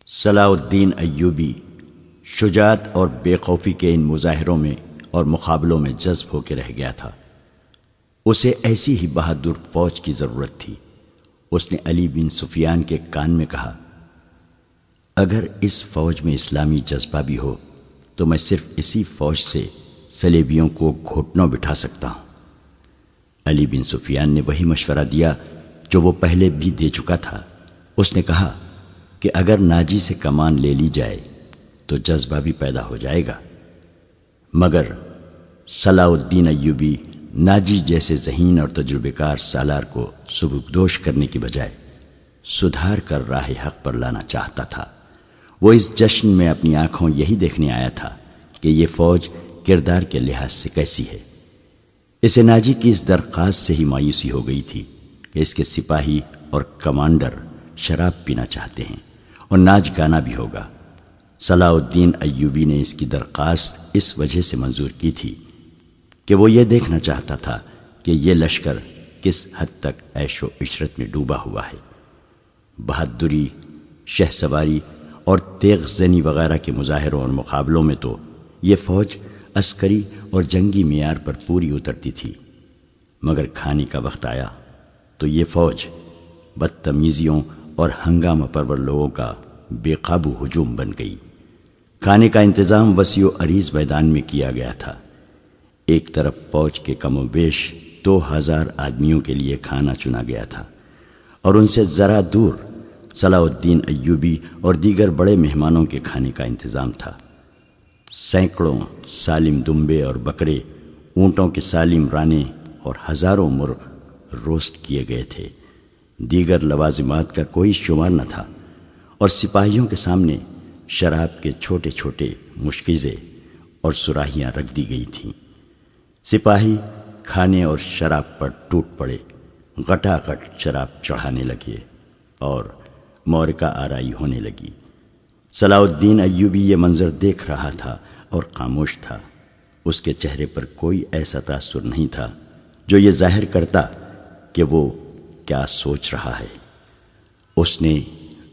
صلاح الدین ایوبی شجاعت اور بے خوفی کے ان مظاہروں میں اور مقابلوں میں جذب ہو کے رہ گیا تھا۔ اسے ایسی ہی بہادر فوج کی ضرورت تھی۔ اس نے علی بن سفیان کے کان میں کہا، اگر اس فوج میں اسلامی جذبہ بھی ہو تو میں صرف اسی فوج سے صلیبیوں کو گھٹنوں بٹھا سکتا ہوں۔ علی بن سفیان نے وہی مشورہ دیا جو وہ پہلے بھی دے چکا تھا۔ اس نے کہا کہ اگر ناجی سے کمان لے لی جائے تو جذبہ بھی پیدا ہو جائے گا، مگر صلاح الدین ایوبی ناجی جیسے ذہین اور تجربے کار سالار کو سبکدوش کرنے کی بجائے سدھار کر راہ حق پر لانا چاہتا تھا۔ وہ اس جشن میں اپنی آنکھوں یہی دیکھنے آیا تھا کہ یہ فوج کردار کے لحاظ سے کیسی ہے۔ اسے ناجی کی اس درخواست سے ہی مایوسی ہو گئی تھی کہ اس کے سپاہی اور کمانڈر شراب پینا چاہتے ہیں اور ناچ گانا بھی ہوگا۔ صلاح الدین ایوبی نے اس کی درخواست اس وجہ سے منظور کی تھی کہ وہ یہ دیکھنا چاہتا تھا کہ یہ لشکر کس حد تک عیش و عشرت میں ڈوبا ہوا ہے۔ بہادری، شہ سواری اور تیغ زنی وغیرہ کے مظاہروں اور مقابلوں میں تو یہ فوج عسکری اور جنگی معیار پر پوری اترتی تھی، مگر کھانے کا وقت آیا تو یہ فوج بدتمیزیوں اور ہنگامہ پرور لوگوں کا بے قابو ہجوم بن گئی۔ کھانے کا انتظام وسیع و عریض میدان میں کیا گیا تھا۔ ایک طرف فوج کے کم و بیش 2000 آدمیوں کے لیے کھانا چنا گیا تھا، اور ان سے ذرا دور صلاح الدین ایوبی اور دیگر بڑے مہمانوں کے کھانے کا انتظام تھا۔ سینکڑوں سالم دمبے اور بکرے، اونٹوں کے سالم رانے اور ہزاروں مرغ روسٹ کیے گئے تھے۔ دیگر لوازمات کا کوئی شمار نہ تھا، اور سپاہیوں کے سامنے شراب کے چھوٹے چھوٹے مشکیزے اور سراہیاں رکھ دی گئی تھیں۔ سپاہی کھانے اور شراب پر ٹوٹ پڑے، گٹا گٹ شراب چڑھانے لگے اور معرکہ آرائی ہونے لگی۔ صلاح الدین ایوبی یہ منظر دیکھ رہا تھا اور خاموش تھا۔ اس کے چہرے پر کوئی ایسا تاثر نہیں تھا جو یہ ظاہر کرتا کہ وہ کیا سوچ رہا ہے۔ اس نے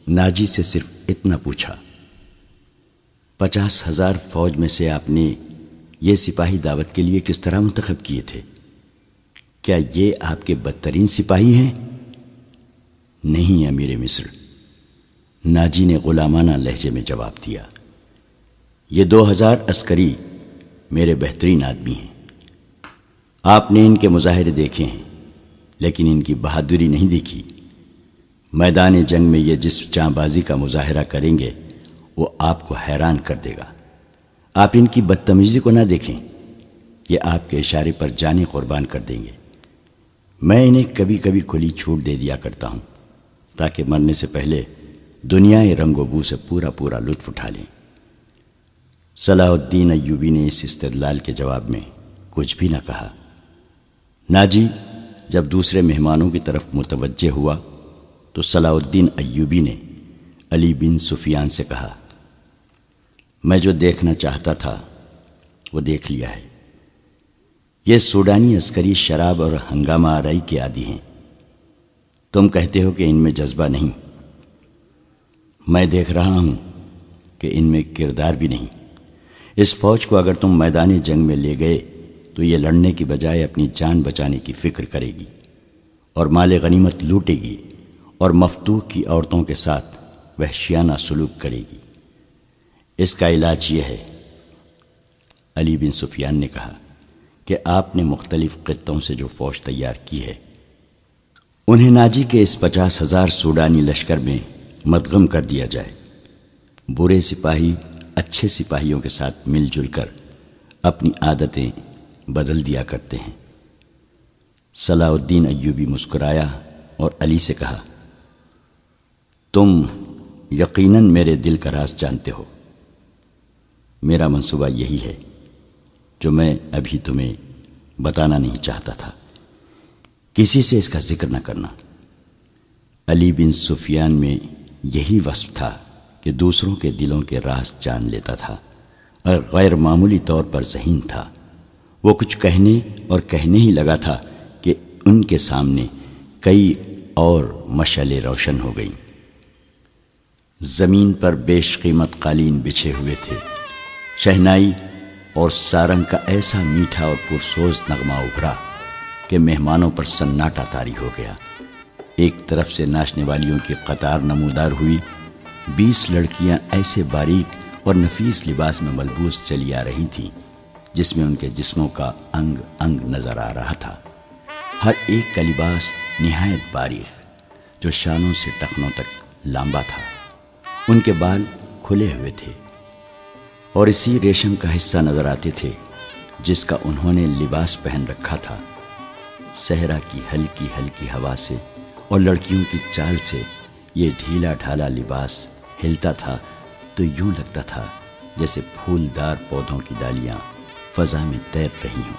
ناجی سے صرف اتنا پوچھا، 50,000 فوج میں سے آپ نے یہ سپاہی دعوت کے لیے کس طرح منتخب کیے تھے؟ کیا یہ آپ کے بدترین سپاہی ہیں؟ نہیں امیر مصر، ناجی نے غلامانہ لہجے میں جواب دیا، یہ 2000 عسکری میرے بہترین آدمی ہیں۔ آپ نے ان کے مظاہرے دیکھے ہیں لیکن ان کی بہادری نہیں دیکھی۔ میدان جنگ میں یہ جس جاں بازی کا مظاہرہ کریں گے وہ آپ کو حیران کر دے گا۔ آپ ان کی بدتمیزی کو نہ دیکھیں، یہ آپ کے اشارے پر جانیں قربان کر دیں گے۔ میں انہیں کبھی کبھی کھلی چھوٹ دے دیا کرتا ہوں تاکہ مرنے سے پہلے دنیا رنگ و بو سے پورا لطف اٹھا لیں۔ صلاح الدین ایوبی نے اس استدلال کے جواب میں کچھ بھی نہ کہا۔ ناجی جب دوسرے مہمانوں کی طرف متوجہ ہوا تو صلاح الدین ایوبی نے علی بن سفیان سے کہا، میں جو دیکھنا چاہتا تھا وہ دیکھ لیا ہے۔ یہ سوڈانی عسکری شراب اور ہنگامہ آرائی کے عادی ہیں۔ تم کہتے ہو کہ ان میں جذبہ نہیں، میں دیکھ رہا ہوں کہ ان میں کردار بھی نہیں۔ اس فوج کو اگر تم میدان جنگ میں لے گئے تو یہ لڑنے کی بجائے اپنی جان بچانے کی فکر کرے گی اور مال غنیمت لوٹے گی اور مفتوح کی عورتوں کے ساتھ وحشیانہ سلوک کرے گی۔ اس کا علاج یہ ہے، علی بن سفیان نے کہا، کہ آپ نے مختلف خطوں سے جو فوج تیار کی ہے انہیں ناجی کے اس 50,000 سوڈانی لشکر میں مدغم کر دیا جائے۔ برے سپاہی اچھے سپاہیوں کے ساتھ مل جل کر اپنی عادتیں بدل دیا کرتے ہیں۔ صلاح الدین ایوبی مسکرایا اور علی سے کہا، تم یقیناً میرے دل کا راز جانتے ہو۔ میرا منصوبہ یہی ہے جو میں ابھی تمہیں بتانا نہیں چاہتا تھا، کسی سے اس کا ذکر نہ کرنا۔ علی بن سفیان میں یہی وصف تھا کہ دوسروں کے دلوں کے راز جان لیتا تھا اور غیر معمولی طور پر ذہین تھا۔ وہ کچھ کہنے اور کہنے ہی لگا تھا کہ ان کے سامنے کئی اور مشعلیں روشن ہو گئیں۔ زمین پر بیش قیمت قالین بچھے ہوئے تھے۔ شہنائی اور سارنگ کا ایسا میٹھا اور پرسوز نغمہ ابھرا کہ مہمانوں پر سناٹا طاری ہو گیا۔ ایک طرف سے ناچنے والیوں کی قطار نمودار ہوئی، 20 لڑکیاں ایسے باریک اور نفیس لباس میں ملبوس چلی آ رہی تھیں جس میں ان کے جسموں کا انگ انگ نظر آ رہا تھا۔ ہر ایک کا لباس نہایت باریک جو شانوں سے ٹخنوں تک لمبا تھا۔ ان کے بال کھلے ہوئے تھے اور اسی ریشم کا حصہ نظر آتے تھے جس کا انہوں نے لباس پہن رکھا تھا۔ صحرا کی ہلکی ہلکی ہوا سے اور لڑکیوں کی چال سے یہ ڈھیلا ڈھالا لباس ہلتا تھا تو یوں لگتا تھا جیسے پھولدار پودوں کی ڈالیاں فضا میں تیر رہی ہوں۔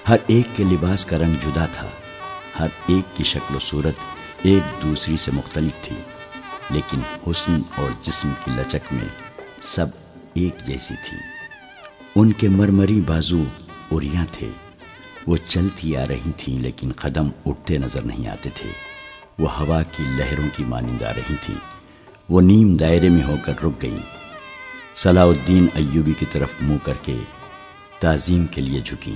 ہر ایک کے لباس کا رنگ جدا تھا، ہر ایک کی شکل و صورت ایک دوسری سے مختلف تھی، لیکن حسن اور جسم کی لچک میں سب ایک جیسی تھی۔ ان کے مرمری بازو اوریاں تھے، وہ چلتی آ رہی تھیں لیکن قدم اٹھتے نظر نہیں آتے تھے۔ وہ ہوا کی لہروں کی مانند آ رہی تھیں، وہ نیم دائرے میں ہو کر رک گئیں۔ صلاح الدین ایوبی کی طرف منہ کر کے تعظیم کے لیے جھکیں۔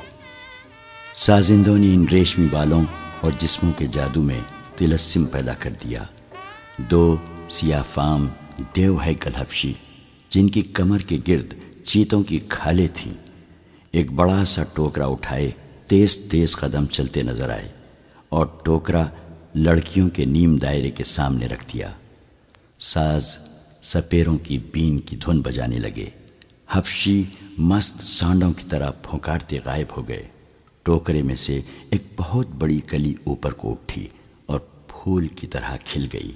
سازندوں نے ان ریشمی بالوں اور جسموں کے جادو میں طلسم پیدا کر دیا۔ 2 سیاہ فام دیو ہیکل حبشی جن کی کمر کے گرد چیتوں کی کھالیں تھیں، ایک بڑا سا ٹوکرا اٹھائے تیز تیز قدم چلتے نظر آئے اور ٹوکرا لڑکیوں کے نیم دائرے کے سامنے رکھ دیا۔ ساز سپیروں کی بین کی دھن بجانے لگے۔ حبشی مست سانڈوں کی طرح پھونکارتے غائب ہو گئے۔ ٹوکرے میں سے ایک بہت بڑی کلی اوپر کو اٹھی اور پھول کی طرح کھل گئی۔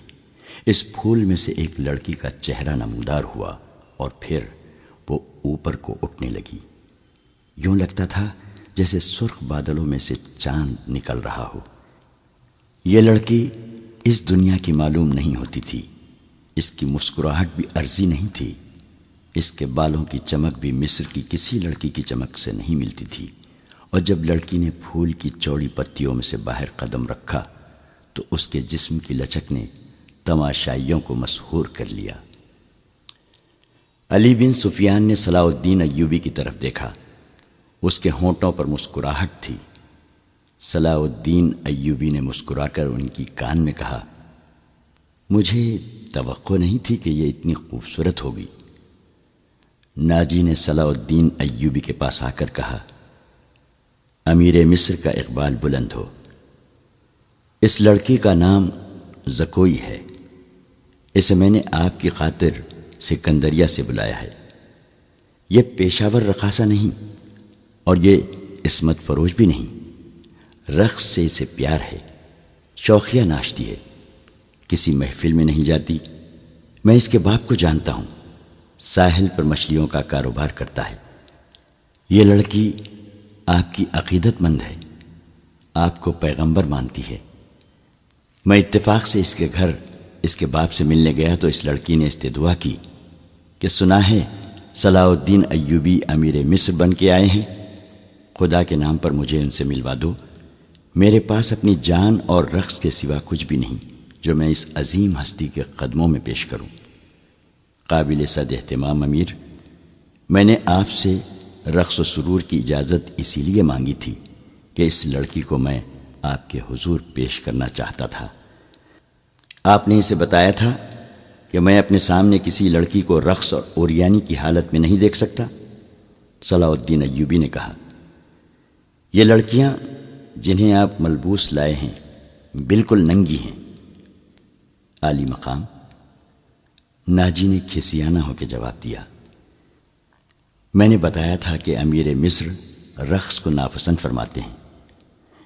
اس پھول میں سے ایک لڑکی کا چہرہ نمودار ہوا اور پھر وہ اوپر کو اٹھنے لگی۔ یوں لگتا تھا جیسے سرخ بادلوں میں سے چاند نکل رہا ہو۔ یہ لڑکی اس دنیا کی معلوم نہیں ہوتی تھی، اس کی مسکراہٹ بھی عرضی نہیں تھی، اس کے بالوں کی چمک بھی مصر کی کسی لڑکی کی چمک سے نہیں ملتی تھی، اور جب لڑکی نے پھول کی چوڑی پتیوں میں سے باہر قدم رکھا تو اس کے جسم کی لچک نے تماشائیوں کو مسحور کر لیا۔ علی بن سفیان نے صلاح الدین ایوبی کی طرف دیکھا، اس کے ہونٹوں پر مسکراہٹ تھی۔ صلاح الدین ایوبی نے مسکرا کر ان کی کان میں کہا، مجھے توقع نہیں تھی کہ یہ اتنی خوبصورت ہوگی۔ ناجی نے صلاح الدین ایوبی کے پاس آ کر کہا، امیر مصر کا اقبال بلند ہو۔ اس لڑکی کا نام زکوئی ہے، اسے میں نے آپ کی خاطر سکندریہ سے بلایا ہے۔ یہ پیشہ ور رقاصہ نہیں اور یہ عصمت فروش بھی نہیں، رقص سے اسے پیار ہے، شوخیہ ناچتی ہے، کسی محفل میں نہیں جاتی۔ میں اس کے باپ کو جانتا ہوں، ساحل پر مچھلیوں کا کاروبار کرتا ہے۔ یہ لڑکی آپ کی عقیدت مند ہے، آپ کو پیغمبر مانتی ہے۔ میں اتفاق سے اس کے گھر اس کے باپ سے ملنے گیا تو اس لڑکی نے استدعا کی کہ سنا ہے صلاح الدین ایوبی امیر مصر بن کے آئے ہیں، خدا کے نام پر مجھے ان سے ملوا دو۔ میرے پاس اپنی جان اور رقص کے سوا کچھ بھی نہیں جو میں اس عظیم ہستی کے قدموں میں پیش کروں۔ قابل صد اہتمام امیر، میں نے آپ سے رقص و سرور کی اجازت اسی لیے مانگی تھی کہ اس لڑکی کو میں آپ کے حضور پیش کرنا چاہتا تھا۔ آپ نے اسے بتایا تھا کہ میں اپنے سامنے کسی لڑکی کو رقص اور اوریانی کی حالت میں نہیں دیکھ سکتا۔ صلاح الدین ایوبی نے کہا، یہ لڑکیاں جنہیں آپ ملبوس لائے ہیں بالکل ننگی ہیں۔ عالی مقام، ناجی نے کھسیانہ ہو کے جواب دیا، میں نے بتایا تھا کہ امیر مصر رقص کو ناپسند فرماتے ہیں،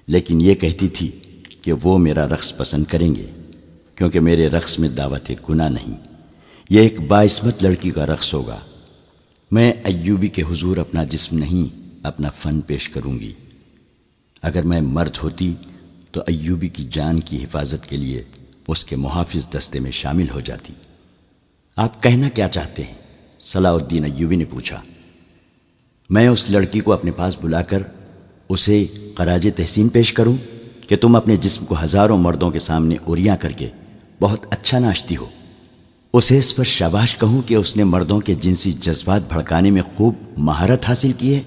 لیکن یہ کہتی تھی کہ وہ میرا رقص پسند کریں گے کیونکہ میرے رقص میں دعوت گناہ نہیں، یہ ایک باعصمت لڑکی کا رقص ہوگا۔ میں ایوبی کے حضور اپنا جسم نہیں اپنا فن پیش کروں گی۔ اگر میں مرد ہوتی تو ایوبی کی جان کی حفاظت کے لیے اس کے محافظ دستے میں شامل ہو جاتی۔ آپ کہنا کیا چاہتے ہیں؟ صلاح الدین ایوبی نے پوچھا۔ میں اس لڑکی کو اپنے پاس بلا کر اسے خراج تحسین پیش کروں کہ تم اپنے جسم کو ہزاروں مردوں کے سامنے اوریاں کر کے بہت اچھا ناچتی ہو۔ اسے اس پر شاباش کہوں کہ اس نے مردوں کے جنسی جذبات بھڑکانے میں خوب مہارت حاصل کی ہے؟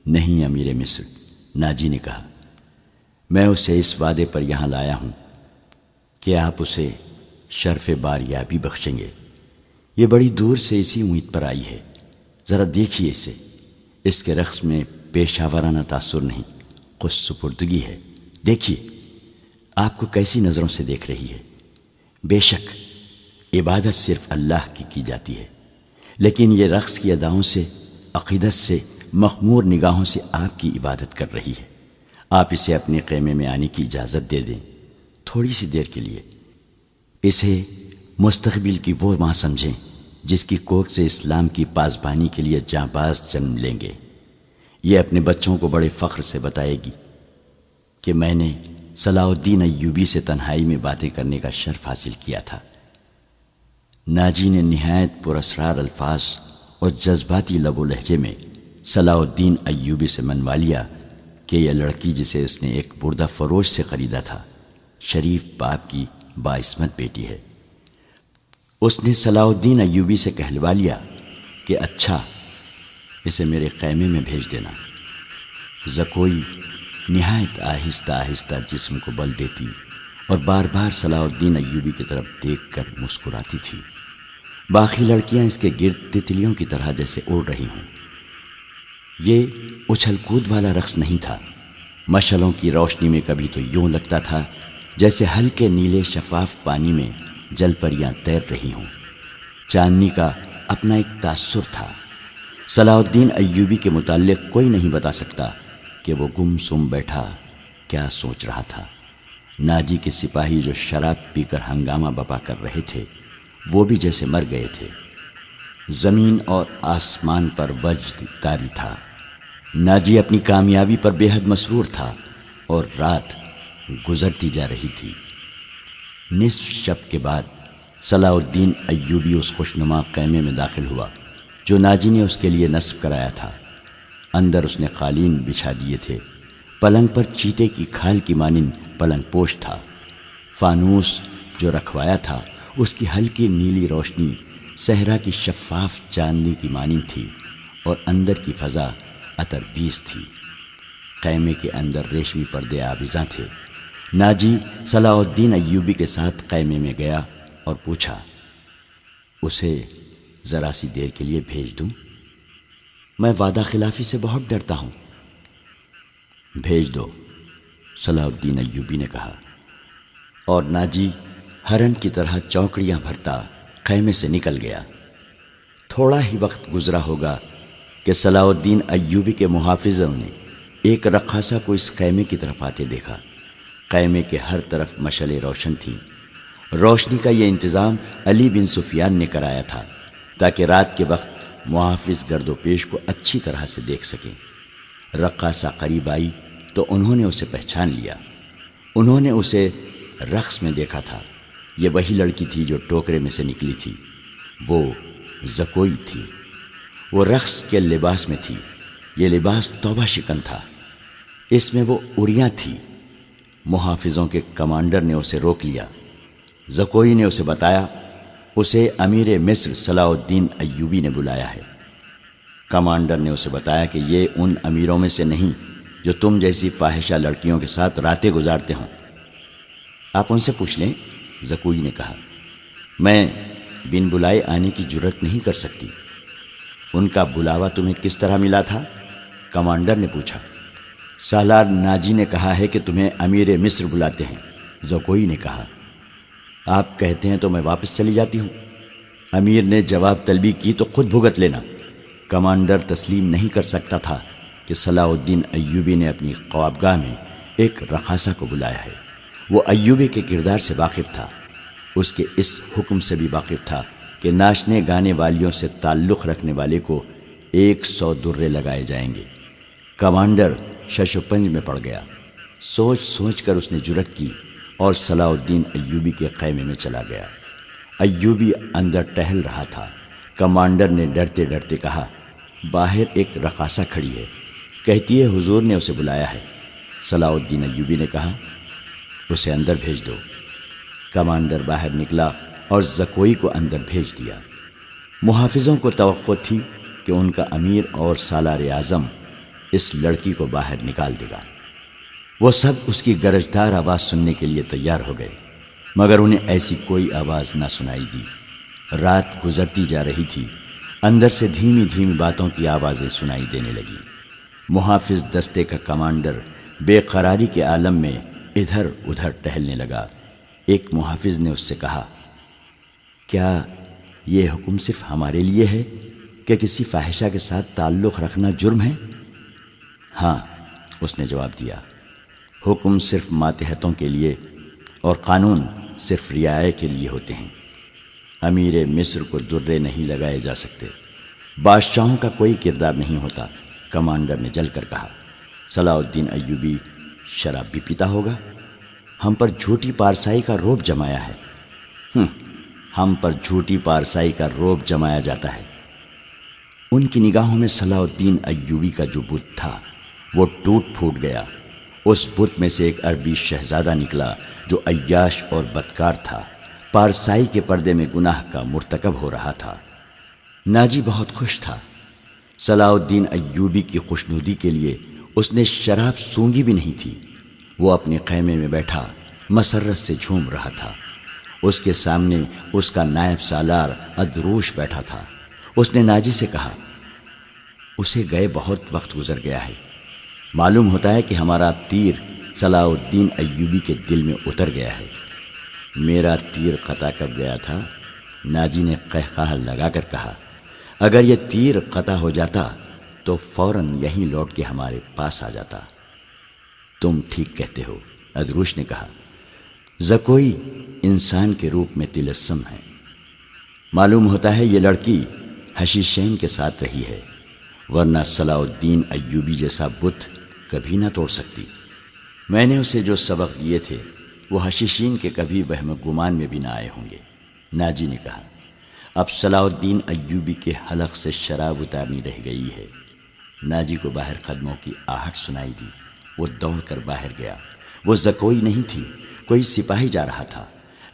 نہیں امیر مصر، ناجی نے کہا، میں اسے اس وعدے پر یہاں لایا ہوں کہ آپ اسے شرف باریابی بخشیں گے۔ یہ بڑی دور سے اسی امید پر آئی ہے، ذرا دیکھیے اسے، اس کے رقص میں پیشہ ورانہ تاثر نہیں، خود سپردگی ہے۔ دیکھیے آپ کو کیسی نظروں سے دیکھ رہی ہے۔ بے شک عبادت صرف اللہ کی جاتی ہے، لیکن یہ رقص کی اداؤں سے، عقیدت سے، مخمور نگاہوں سے آپ کی عبادت کر رہی ہے۔ آپ اسے اپنے خیمے میں آنے کی اجازت دے دیں، تھوڑی سی دیر کے لیے۔ اسے مستقبل کی وہ ماں سمجھیں جس کی کوکھ سے اسلام کی پاسبانی کے لیے جانباز جنم لیں گے۔ یہ اپنے بچوں کو بڑے فخر سے بتائے گی کہ میں نے صلاح الدین ایوبی سے تنہائی میں باتیں کرنے کا شرف حاصل کیا تھا۔ ناجی نے نہایت پراسرار الفاظ اور جذباتی لب و لہجے میں صلاح الدین ایوبی سے منوا لیا کہ یہ لڑکی جسے اس نے ایک بردہ فروش سے خریدا تھا، شریف باپ کی باعصمت بیٹی ہے۔ اس نے صلاح الدین ایوبی سے کہلوا لیا کہ اچھا اسے میرے خیمے میں بھیج دینا۔ زکوئی نہایت آہستہ آہستہ جسم کو بل دیتی اور بار بار صلاح الدین ایوبی کی طرف دیکھ کر مسکراتی تھی۔ باقی لڑکیاں اس کے گرد تتلیوں کی طرح جیسے اڑ رہی ہوں۔ یہ اچھل کود والا رقص نہیں تھا۔ مشعلوں کی روشنی میں کبھی تو یوں لگتا تھا جیسے ہلکے نیلے شفاف پانی میں جل پریاں تیر رہی ہوں۔ چاندنی کا اپنا ایک تاثر تھا۔ صلاح الدین ایوبی کے متعلق کوئی نہیں بتا سکتا کہ وہ گم سم بیٹھا کیا سوچ رہا تھا۔ ناجی کے سپاہی جو شراب پی کر ہنگامہ بپا کر رہے تھے، وہ بھی جیسے مر گئے تھے۔ زمین اور آسمان پر وجد طاری تھا۔ ناجی اپنی کامیابی پر بے حد مسرور تھا اور رات گزرتی جا رہی تھی۔ نصف شب کے بعد صلاح الدین ایوبی اس خوشنما خیمے میں داخل ہوا جو ناجی نے اس کے لیے نصب کرایا تھا۔ اندر اس نے قالین بچھا دیے تھے۔ پلنگ پر چیتے کی کھال کی مانند پلنگ پوش تھا۔ فانوس جو رکھوایا تھا اس کی ہلکی نیلی روشنی صحرا کی شفاف چاندنی کی مانند تھی اور اندر کی فضا عطر بیز تھی۔ خیمے کے اندر ریشمی پردے آویزاں تھے۔ ناجی صلاح الدین ایوبی کے ساتھ خیمے میں گیا اور پوچھا، اسے ذرا سی دیر کے لیے بھیج دوں؟ میں وعدہ خلافی سے بہت ڈرتا ہوں۔ بھیج دو، صلاح الدین ایوبی نے کہا، اور ناجی ہرن کی طرح چوکڑیاں بھرتا خیمے سے نکل گیا۔ تھوڑا ہی وقت گزرا ہوگا کہ صلاح الدین ایوبی کے محافظوں نے ایک رقاصہ کو اس خیمے کی طرف آتے دیکھا۔ خیمے کے ہر طرف مشعلیں روشن تھیں۔ روشنی کا یہ انتظام علی بن سفیان نے کرایا تھا تاکہ رات کے وقت محافظ گرد و پیش کو اچھی طرح سے دیکھ سکیں۔ رقاصہ قریب آئی تو انہوں نے اسے پہچان لیا۔ انہوں نے اسے رقص میں دیکھا تھا۔ یہ وہی لڑکی تھی جو ٹوکرے میں سے نکلی تھی۔ وہ زکوئی تھی۔ وہ رقص کے لباس میں تھی۔ یہ لباس توبہ شکن تھا۔ اس میں وہ عریاں تھی۔ محافظوں کے کمانڈر نے اسے روک لیا۔ زکوئی نے اسے بتایا اسے امیر مصر صلاح الدین ایوبی نے بلایا ہے۔ کمانڈر نے اسے بتایا کہ یہ ان امیروں میں سے نہیں جو تم جیسی فاحشہ لڑکیوں کے ساتھ راتیں گزارتے ہوں۔ آپ ان سے پوچھ لیں، زکوئی نے کہا۔ میں بن بلائے آنے کی جرت نہیں کر سکتی۔ ان کا بلاوا تمہیں کس طرح ملا تھا؟ کمانڈر نے پوچھا۔ سالار ناجی نے کہا ہے کہ تمہیں امیر مصر بلاتے ہیں، زکوئی نے کہا۔ آپ کہتے ہیں تو میں واپس چلی جاتی ہوں۔ امیر نے جواب طلبی کی تو خود بھگت لینا۔ کمانڈر تسلیم نہیں کر سکتا تھا کہ صلاح الدین ایوبی نے اپنی خوابگاہ میں ایک رقاصہ کو بلایا ہے۔ وہ ایوبی کے کردار سے واقف تھا۔ اس کے اس حکم سے بھی واقف تھا کہ ناچنے گانے والیوں سے تعلق رکھنے والے کو 100 درے لگائے جائیں گے۔ کمانڈر شش و پنج میں پڑ گیا۔ سوچ سوچ کر اس نے جرت کی اور صلاح الدین ایوبی کے خیمے میں چلا گیا۔ ایوبی اندر ٹہل رہا تھا۔ کمانڈر نے ڈرتے ڈرتے کہا، باہر ایک رقاصہ کھڑی ہے، کہتی ہے حضور نے اسے بلایا ہے۔ صلاح الدین ایوبی نے کہا، اسے اندر بھیج دو۔ کمانڈر باہر نکلا اور زکوئی کو اندر بھیج دیا۔ محافظوں کو توقع تھی کہ ان کا امیر اور سالار اعظم اس لڑکی کو باہر نکال دے گا۔ وہ سب اس کی گرجدار آواز سننے کے لیے تیار ہو گئے، مگر انہیں ایسی کوئی آواز نہ سنائی دی۔ رات گزرتی جا رہی تھی، اندر سے دھیمی دھیمی باتوں کی آوازیں سنائی دینے لگی۔ محافظ دستے کا کمانڈر بے قراری کے عالم میں ادھر ادھر ٹہلنے لگا۔ ایک محافظ نے اس سے کہا، کیا یہ حکم صرف ہمارے لیے ہے کہ کسی فاحشہ کے ساتھ تعلق رکھنا جرم ہے؟ ہاں، اس نے جواب دیا، حکم صرف ماتحتوں کے لیے اور قانون صرف رعایا کے لیے ہوتے ہیں۔ امیر مصر کو درے نہیں لگائے جا سکتے، بادشاہوں کا کوئی کردار نہیں ہوتا۔ کمانڈر نے جل کر کہا، صلاح الدین ایوبی شراب بھی پیتا ہوگا؟ ہم پر جھوٹی پارسائی کا رعب جمایا ہے۔ ہم پر جھوٹی پارسائی کا رعب جمایا جاتا ہے۔ ان کی نگاہوں میں صلاح الدین ایوبی کا جو بت تھا وہ ٹوٹ پھوٹ گیا۔ اس بت میں سے ایک عربی شہزادہ نکلا جو عیاش اور بدکار تھا، پارسائی کے پردے میں گناہ کا مرتکب ہو رہا تھا۔ ناجی بہت خوش تھا۔ صلاح الدین ایوبی کی خوشنودی کے لیے اس نے شراب سونگھی بھی نہیں تھی۔ وہ اپنے خیمے میں بیٹھا مسرت سے جھوم رہا تھا۔ اس کے سامنے اس کا نائب سالار ادروش بیٹھا تھا۔ اس نے ناجی سے کہا، اسے گئے بہت وقت گزر گیا ہے، معلوم ہوتا ہے کہ ہمارا تیر صلاح الدین ایوبی کے دل میں اتر گیا ہے۔ میرا تیر قطع کب گیا تھا؟ ناجی نے قہقہہ لگا کر کہا، اگر یہ تیر قطع ہو جاتا تو فوراً یہیں لوٹ کے ہمارے پاس آ جاتا۔ تم ٹھیک کہتے ہو، ادروش نے کہا، زکوئی انسان کے روپ میں تلسم ہے۔ معلوم ہوتا ہے یہ لڑکی حشیشین کے ساتھ رہی ہے، ورنہ صلاح الدین ایوبی جیسا بت کبھی نہ توڑ سکتی۔ میں نے اسے جو سبق دیے تھے وہ حشیشین کے کبھی وہم گمان میں بھی نہ آئے ہوں گے۔ ناجی نے کہا، اب صلاح الدین ایوبی کے حلق سے شراب اتارنی رہ گئی ہے۔ ناجی کو باہر قدموں کی آہٹ سنائی دی۔ وہ دوڑ کر باہر گیا۔ وہ زکوئی نہیں تھی، کوئی سپاہی جا رہا تھا۔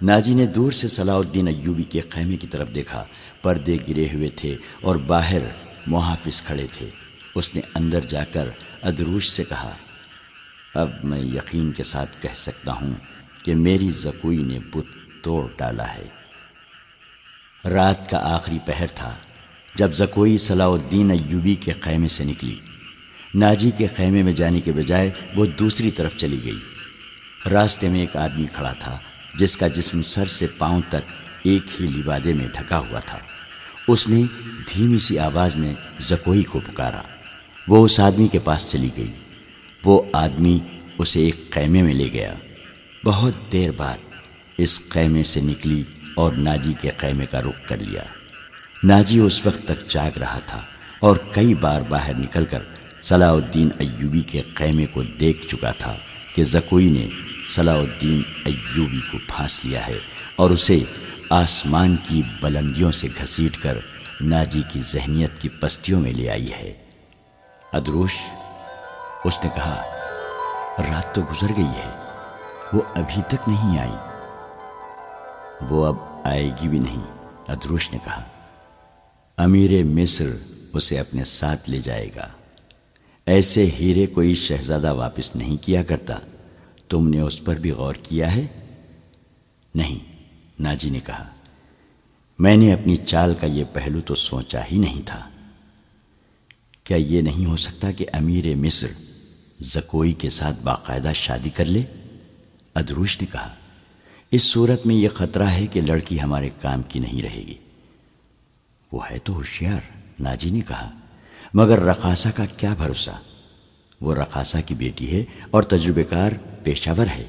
ناجی نے دور سے صلاح الدین ایوبی کے خیمے کی طرف دیکھا۔ پردے گرے ہوئے تھے اور باہر محافظ کھڑے تھے۔ اس نے اندر جا کر ادروش سے کہا، اب میں یقین کے ساتھ کہہ سکتا ہوں کہ میری زکوئی نے بت توڑ ڈالا ہے۔ رات کا آخری پہر تھا جب زکوئی صلاح الدین ایوبی کے خیمے سے نکلی۔ ناجی کے خیمے میں جانے کے بجائے وہ دوسری طرف چلی گئی۔ راستے میں ایک آدمی کھڑا تھا جس کا جسم سر سے پاؤں تک ایک ہی لبادے میں ڈھکا ہوا تھا۔ اس نے دھیمی سی آواز میں زکوئی کو پکارا۔ وہ اس آدمی کے پاس چلی گئی۔ وہ آدمی اسے ایک خیمے میں لے گیا۔ بہت دیر بعد اس خیمے سے نکلی اور ناجی کے خیمے کا رخ کر لیا۔ ناجی اس وقت تک جاگ رہا تھا اور کئی بار باہر نکل کر صلاح الدین ایوبی کے خیمے کو دیکھ چکا تھا کہ زکوئی نے صلاح الدین ایوبی کو پھانس لیا ہے اور اسے آسمان کی بلندیوں سے گھسیٹ کر ناجی کی ذہنیت کی پستیوں میں لے آئی ہے۔ ادروش، اس نے کہا، رات تو گزر گئی ہے، وہ ابھی تک نہیں آئی۔ وہ اب آئے گی بھی نہیں، ادروش نے کہا۔ امیر مصر اسے اپنے ساتھ لے جائے گا۔ ایسے ہیرے کوئی شہزادہ واپس نہیں کیا کرتا۔ تم نے اس پر بھی غور کیا ہے؟ نہیں، ناجی نے کہا، میں نے اپنی چال کا یہ پہلو تو سوچا ہی نہیں تھا۔ کیا یہ نہیں ہو سکتا کہ امیر مصر زکوئی کے ساتھ باقاعدہ شادی کر لے؟ ادروش نے کہا، اس صورت میں یہ خطرہ ہے کہ لڑکی ہمارے کام کی نہیں رہے گی۔ وہ ہے تو ہوشیار، ناجی نے کہا، مگر رقاصہ کا کیا بھروسہ؟ وہ رقاصہ کی بیٹی ہے اور تجربہ کار پیشہ ور ہے،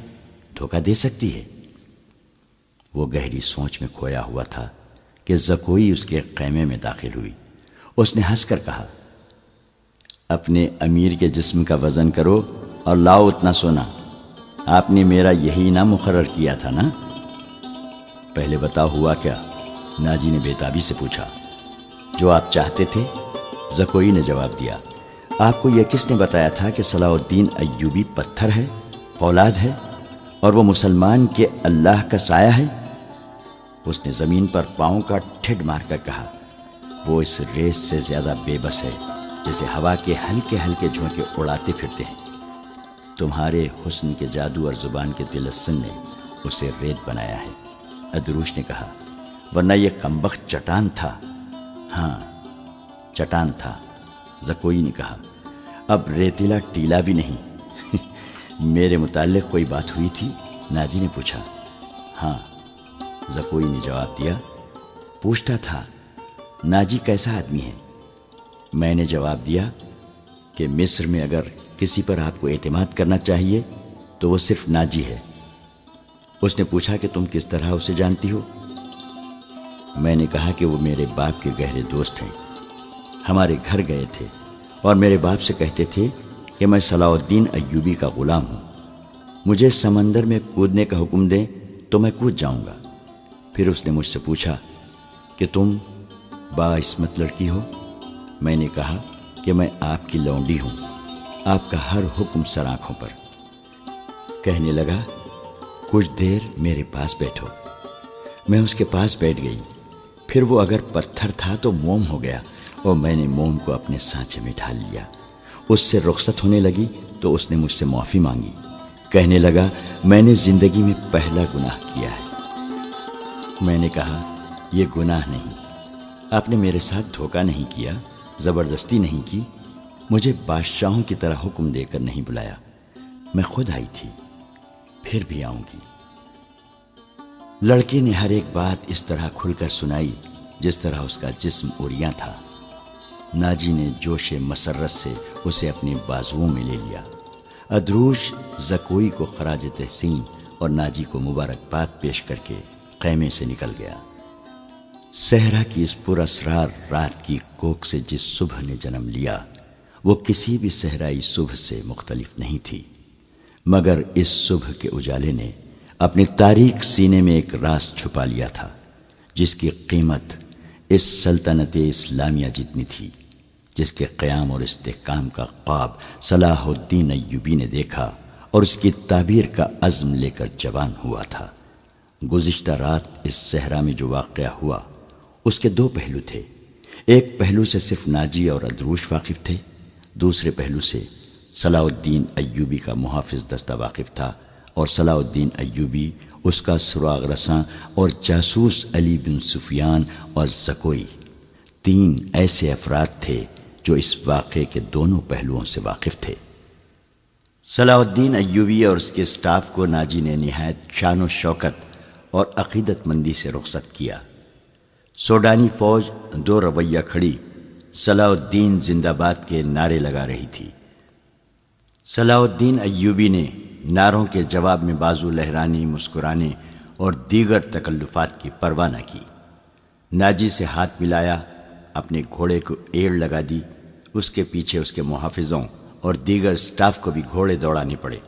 دھوکہ دے سکتی ہے۔ وہ گہری سوچ میں کھویا ہوا تھا کہ زکوئی اس کے خیمے میں داخل ہوئی۔ اس نے ہنس کر کہا، اپنے امیر کے جسم کا وزن کرو اور لاؤ اتنا سونا۔ آپ نے میرا یہی نام مقرر کیا تھا نا؟ پہلے بتاؤ ہوا کیا؟ ناجی نے بےتابی سے پوچھا۔ جو آپ چاہتے تھے، زکوئی نے جواب دیا۔ آپ کو یہ کس نے بتایا تھا کہ صلاح الدین ایوبی پتھر ہے، اولاد ہے اور وہ مسلمان کے اللہ کا سایہ ہے؟ اس نے زمین پر پاؤں کا ٹھڈ مار کر کہا، وہ اس ریس سے زیادہ بے بس ہے جسے ہوا کے ہلکے ہلکے جھونکے اڑاتے پھرتے ہیں۔ تمہارے حسن کے جادو اور زبان کے تلسم نے اسے ریت بنایا ہے۔ ادروش نے کہا، ورنہ یہ کمبخت چٹان تھا۔ ہاں چٹان تھا، زکوئی نے کہا، اب ریتیلا ٹیلا بھی نہیں۔ میرے متعلق کوئی بات ہوئی تھی؟ ناجی نے پوچھا۔ ہاں، زکوئی نے جواب دیا۔ پوچھتا تھا ناجی کیسا آدمی ہے؟ میں نے جواب دیا کہ مصر میں اگر کسی پر آپ کو اعتماد کرنا چاہیے تو وہ صرف ناجی ہے۔ اس نے پوچھا کہ تم کس طرح اسے جانتی ہو؟ میں نے کہا کہ وہ میرے باپ کے گہرے دوست ہیں، ہمارے گھر گئے تھے اور میرے باپ سے کہتے تھے کہ میں صلاح الدین ایوبی کا غلام ہوں، مجھے سمندر میں کودنے کا حکم دیں تو میں کود جاؤں گا۔ پھر اس نے مجھ سے پوچھا کہ تم باعصمت لڑکی ہو؟ میں نے کہا کہ میں آپ کی لونڈی ہوں، آپ کا ہر حکم سر آنکھوں پر۔ کہنے لگا، کچھ دیر میرے پاس بیٹھو۔ میں اس کے پاس بیٹھ گئی، پھر وہ اگر پتھر تھا تو موم ہو گیا اور میں نے موم کو اپنے سانچے میں ڈھال لیا۔ اس سے رخصت ہونے لگی تو اس نے مجھ سے معافی مانگی۔ کہنے لگا، میں نے زندگی میں پہلا گناہ کیا ہے۔ میں نے کہا، یہ گناہ نہیں، آپ نے میرے ساتھ دھوکہ نہیں کیا، زبردستی نہیں کی، مجھے بادشاہوں کی طرح حکم دے کر نہیں بلایا، میں خود آئی تھی، پھر بھی آؤں گی۔ لڑکی نے ہر ایک بات اس طرح کھل کر سنائی جس طرح اس کا جسم عریاں تھا۔ ناجی نے جوش مسرت سے اسے اپنے بازوؤں میں لے لیا۔ ادروش زکوئی کو خراج تحسین اور ناجی کو مبارکباد پیش کر کے خیمے سے نکل گیا۔ صحرا کی اس پر اسرار رات کی کوکھ سے جس صبح نے جنم لیا وہ کسی بھی صحرائی صبح سے مختلف نہیں تھی، مگر اس صبح کے اجالے نے اپنے تاریک سینے میں ایک راز چھپا لیا تھا جس کی قیمت اس سلطنت اسلامیہ جتنی تھی، جس کے قیام اور استحکام کا خواب صلاح الدین ایوبی نے دیکھا اور اس کی تعبیر کا عزم لے کر جوان ہوا تھا۔ گزشتہ رات اس صحرا میں جو واقعہ ہوا اس کے دو پہلو تھے۔ ایک پہلو سے صرف ناجی اور ادروش واقف تھے، دوسرے پہلو سے صلاح الدین ایوبی کا محافظ دستہ واقف تھا، اور صلاح الدین ایوبی، اس کا سراغ رساں اور جاسوس علی بن سفیان اور زکوئی، تین ایسے افراد تھے جو اس واقعے کے دونوں پہلوؤں سے واقف تھے۔ صلاح الدین ایوبی اور اس کے اسٹاف کو ناجی نے نہایت شان و شوکت اور عقیدت مندی سے رخصت کیا۔ سوڈانی فوج دو رویہ کھڑی صلاح الدین زندہ باد کے نعرے لگا رہی تھی۔ صلاح الدین ایوبی نے نعروں کے جواب میں بازو لہرانے، مسکرانے اور دیگر تکلفات کی پرواہ نہ کی۔ ناجی سے ہاتھ ملایا، اپنے گھوڑے کو ایڑ لگا دی، اس کے پیچھے اس کے محافظوں اور دیگر سٹاف کو بھی گھوڑے دوڑانے پڑے۔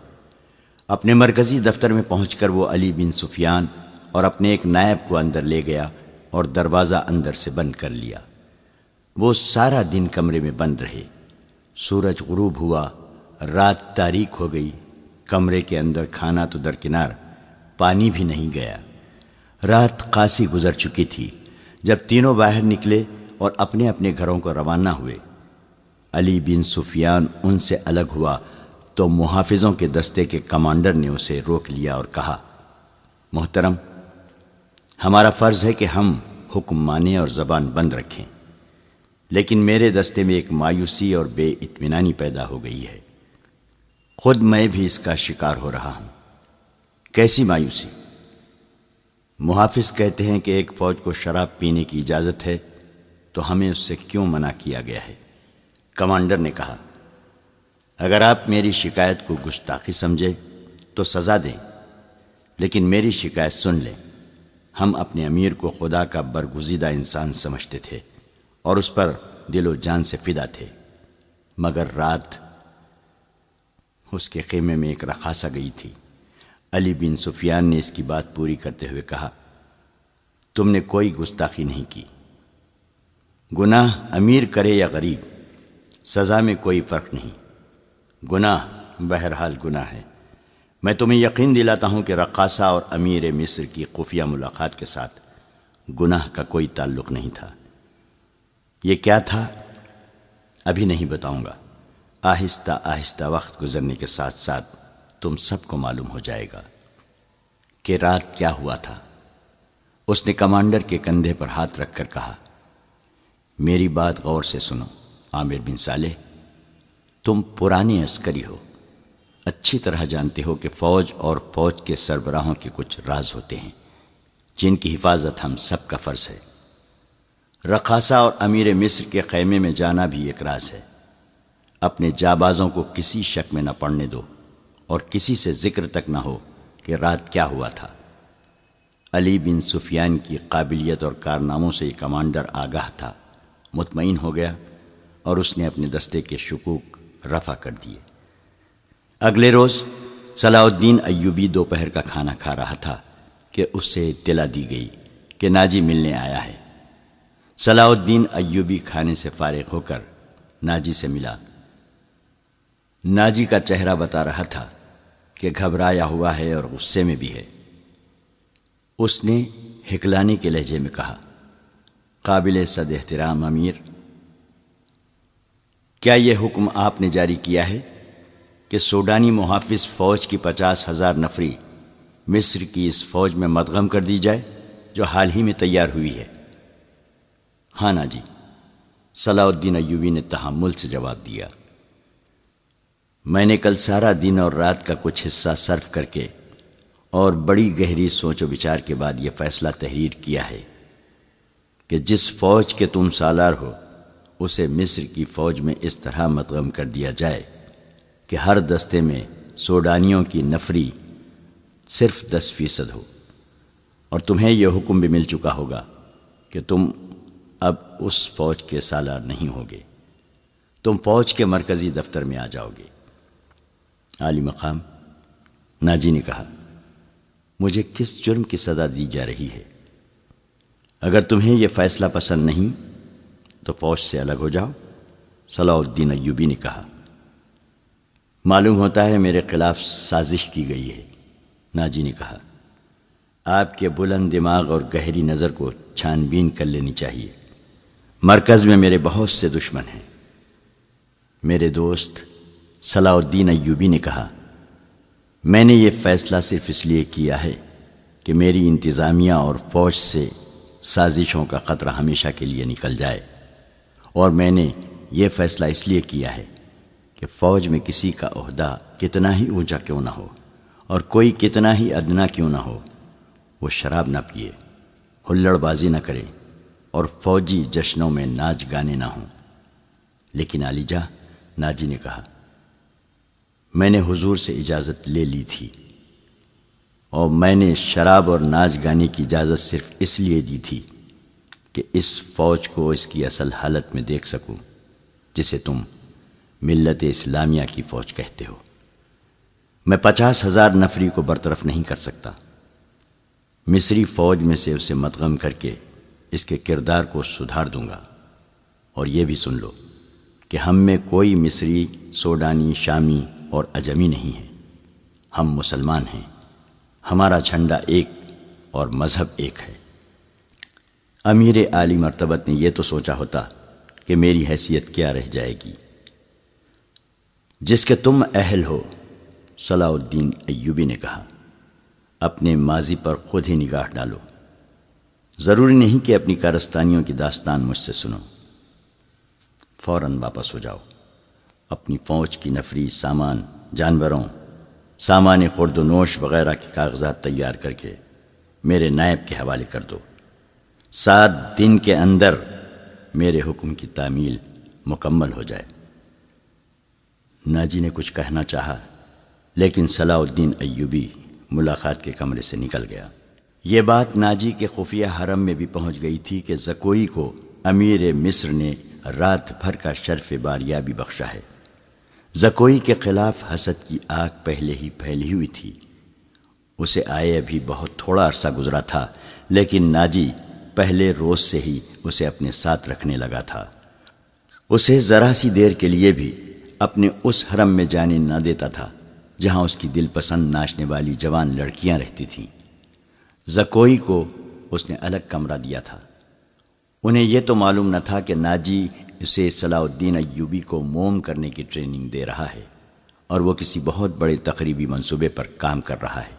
اپنے مرکزی دفتر میں پہنچ کر وہ علی بن سفیان اور اپنے ایک نائب کو اندر لے گیا اور دروازہ اندر سے بند کر لیا۔ وہ سارا دن کمرے میں بند رہے۔ سورج غروب ہوا، رات تاریک ہو گئی، کمرے کے اندر کھانا تو درکنار، پانی بھی نہیں گیا۔ رات قاسی گزر چکی تھی جب تینوں باہر نکلے اور اپنے اپنے گھروں کو روانہ ہوئے۔ علی بن سفیان ان سے الگ ہوا تو محافظوں کے دستے کے کمانڈر نے اسے روک لیا اور کہا، محترم، ہمارا فرض ہے کہ ہم حکم مانیں اور زبان بند رکھیں، لیکن میرے دستے میں ایک مایوسی اور بے اطمینانی پیدا ہو گئی ہے، خود میں بھی اس کا شکار ہو رہا ہوں۔ کیسی مایوسی؟ محافظ کہتے ہیں کہ ایک فوج کو شراب پینے کی اجازت ہے تو ہمیں اس سے کیوں منع کیا گیا ہے؟ کمانڈر نے کہا، اگر آپ میری شکایت کو گستاخی سمجھے تو سزا دیں، لیکن میری شکایت سن لیں۔ ہم اپنے امیر کو خدا کا برگزیدہ انسان سمجھتے تھے اور اس پر دل و جان سے فدا تھے، مگر رات اس کے خیمے میں ایک رقاصہ گئی تھی۔ علی بن سفیان نے اس کی بات پوری کرتے ہوئے کہا، تم نے کوئی گستاخی نہیں کی، گناہ امیر کرے یا غریب، سزا میں کوئی فرق نہیں، گناہ بہرحال گناہ ہے۔ میں تمہیں یقین دلاتا ہوں کہ رقاصہ اور امیر مصر کی خفیہ ملاقات کے ساتھ گناہ کا کوئی تعلق نہیں تھا۔ یہ کیا تھا ابھی نہیں بتاؤں گا، آہستہ آہستہ وقت گزرنے کے ساتھ ساتھ تم سب کو معلوم ہو جائے گا کہ رات کیا ہوا تھا۔ اس نے کمانڈر کے کندھے پر ہاتھ رکھ کر کہا، میری بات غور سے سنو عامر بن صالح، تم پرانے عسکری ہو، اچھی طرح جانتے ہو کہ فوج اور فوج کے سربراہوں کے کچھ راز ہوتے ہیں جن کی حفاظت ہم سب کا فرض ہے۔ رقاصہ اور امیر مصر کے خیمے میں جانا بھی ایک راز ہے۔ اپنے جابازوں کو کسی شک میں نہ پڑنے دو اور کسی سے ذکر تک نہ ہو کہ رات کیا ہوا تھا۔ علی بن سفیان کی قابلیت اور کارناموں سے یہ کمانڈر آگاہ تھا، مطمئن ہو گیا اور اس نے اپنے دستے کے شکوک رفع کر دیے۔ اگلے روز صلاح الدین ایوبی دوپہر کا کھانا کھا رہا تھا کہ اس سے اطلاع دی گئی کہ ناجی ملنے آیا ہے۔ صلاح الدین ایوبی کھانے سے فارغ ہو کر ناجی سے ملا۔ ناجی کا چہرہ بتا رہا تھا کہ گھبرایا ہوا ہے اور غصے میں بھی ہے۔ اس نے ہکلانے کے لہجے میں کہا، قابل صد احترام امیر، کیا یہ حکم آپ نے جاری کیا ہے کہ سوڈانی محافظ فوج کی 50,000 نفری مصر کی اس فوج میں مدغم کر دی جائے جو حال ہی میں تیار ہوئی ہے؟ ہاں ناجی، صلاح الدین ایوبی نے تحمل سے جواب دیا۔ میں نے کل سارا دن اور رات کا کچھ حصہ صرف کر کے اور بڑی گہری سوچ و بچار کے بعد یہ فیصلہ تحریر کیا ہے کہ جس فوج کے تم سالار ہو اسے مصر کی فوج میں اس طرح مدغم کر دیا جائے کہ ہر دستے میں سوڈانیوں کی نفری صرف 10% ہو۔ اور تمہیں یہ حکم بھی مل چکا ہوگا کہ تم اب اس فوج کے سالار نہیں ہوگے، تم فوج کے مرکزی دفتر میں آ جاؤ گے۔ عالی مقام، ناجی نے کہا، مجھے کس جرم کی سزا دی جا رہی ہے؟ اگر تمہیں یہ فیصلہ پسند نہیں تو فوج سے الگ ہو جاؤ۔ صلاح الدین ایوبی نے کہا، معلوم ہوتا ہے میرے خلاف سازش کی گئی ہے۔ ناجی نے کہا، آپ کے بلند دماغ اور گہری نظر کو چھان بین کر لینی چاہیے۔ مرکز میں میرے بہت سے دشمن ہیں۔ میرے دوست صلاح الدین ایوبی نے کہا، میں نے یہ فیصلہ صرف اس لیے کیا ہے کہ میری انتظامیہ اور فوج سے سازشوں کا خطرہ ہمیشہ کے لیے نکل جائے، اور میں نے یہ فیصلہ اس لیے کیا ہے کہ فوج میں کسی کا عہدہ کتنا ہی اونچا کیوں نہ ہو اور کوئی کتنا ہی ادنا کیوں نہ ہو، وہ شراب نہ پیے، ہلڑ بازی نہ کرے اور فوجی جشنوں میں ناچ گانے نہ ہوں۔ لیکن علی جاں، ناجی نے کہا، میں نے حضور سے اجازت لے لی تھی، اور میں نے شراب اور ناچ گانے کی اجازت صرف اس لیے دی تھی کہ اس فوج کو اس کی اصل حالت میں دیکھ سکوں جسے تم ملت اسلامیہ کی فوج کہتے ہو۔ میں 50,000 نفری کو برطرف نہیں کر سکتا۔ مصری فوج میں سے اسے مدغم کر کے اس کے کردار کو سدھار دوں گا۔ اور یہ بھی سن لو کہ ہم میں کوئی مصری، سوڈانی، شامی اور عجمی نہیں ہے، ہم مسلمان ہیں، ہمارا جھنڈا ایک اور مذہب ایک ہے۔ امیر عالی مرتبت نے یہ تو سوچا ہوتا کہ میری حیثیت کیا رہ جائے گی۔ جس کے تم اہل ہو، صلاح الدین ایوبی نے کہا، اپنے ماضی پر خود ہی نگاہ ڈالو۔ ضروری نہیں کہ اپنی کارستانیوں کی داستان مجھ سے سنو، فوراً واپس ہو جاؤ۔ اپنی فوج کی نفری، سامان، جانوروں، سامان خورد و نوش وغیرہ کے کاغذات تیار کر کے میرے نائب کے حوالے کر دو۔ 7 دن کے اندر میرے حکم کی تعمیل مکمل ہو جائے۔ ناجی نے کچھ کہنا چاہا، لیکن صلاح الدین ایوبی ملاقات کے کمرے سے نکل گیا۔ یہ بات ناجی کے خفیہ حرم میں بھی پہنچ گئی تھی کہ زکوئی کو امیر مصر نے رات بھر کا شرف باریابی بخشا ہے۔ زکوئی کے خلاف حسد کی آگ پہلے ہی پھیلی ہوئی تھی۔ اسے آئے ابھی بہت تھوڑا عرصہ گزرا تھا، لیکن ناجی پہلے روز سے ہی اسے اپنے ساتھ رکھنے لگا تھا۔ اسے ذرا سی دیر کے لیے بھی اپنے اس حرم میں جانے نہ دیتا تھا جہاں اس کی دل پسند ناچنے والی جوان لڑکیاں رہتی تھیں۔ زکوئی کو اس نے الگ کمرہ دیا تھا۔ انہیں یہ تو معلوم نہ تھا کہ ناجی اسے صلاح الدین ایوبی کو موم کرنے کی ٹریننگ دے رہا ہے اور وہ کسی بہت بڑے تقریبی منصوبے پر کام کر رہا ہے۔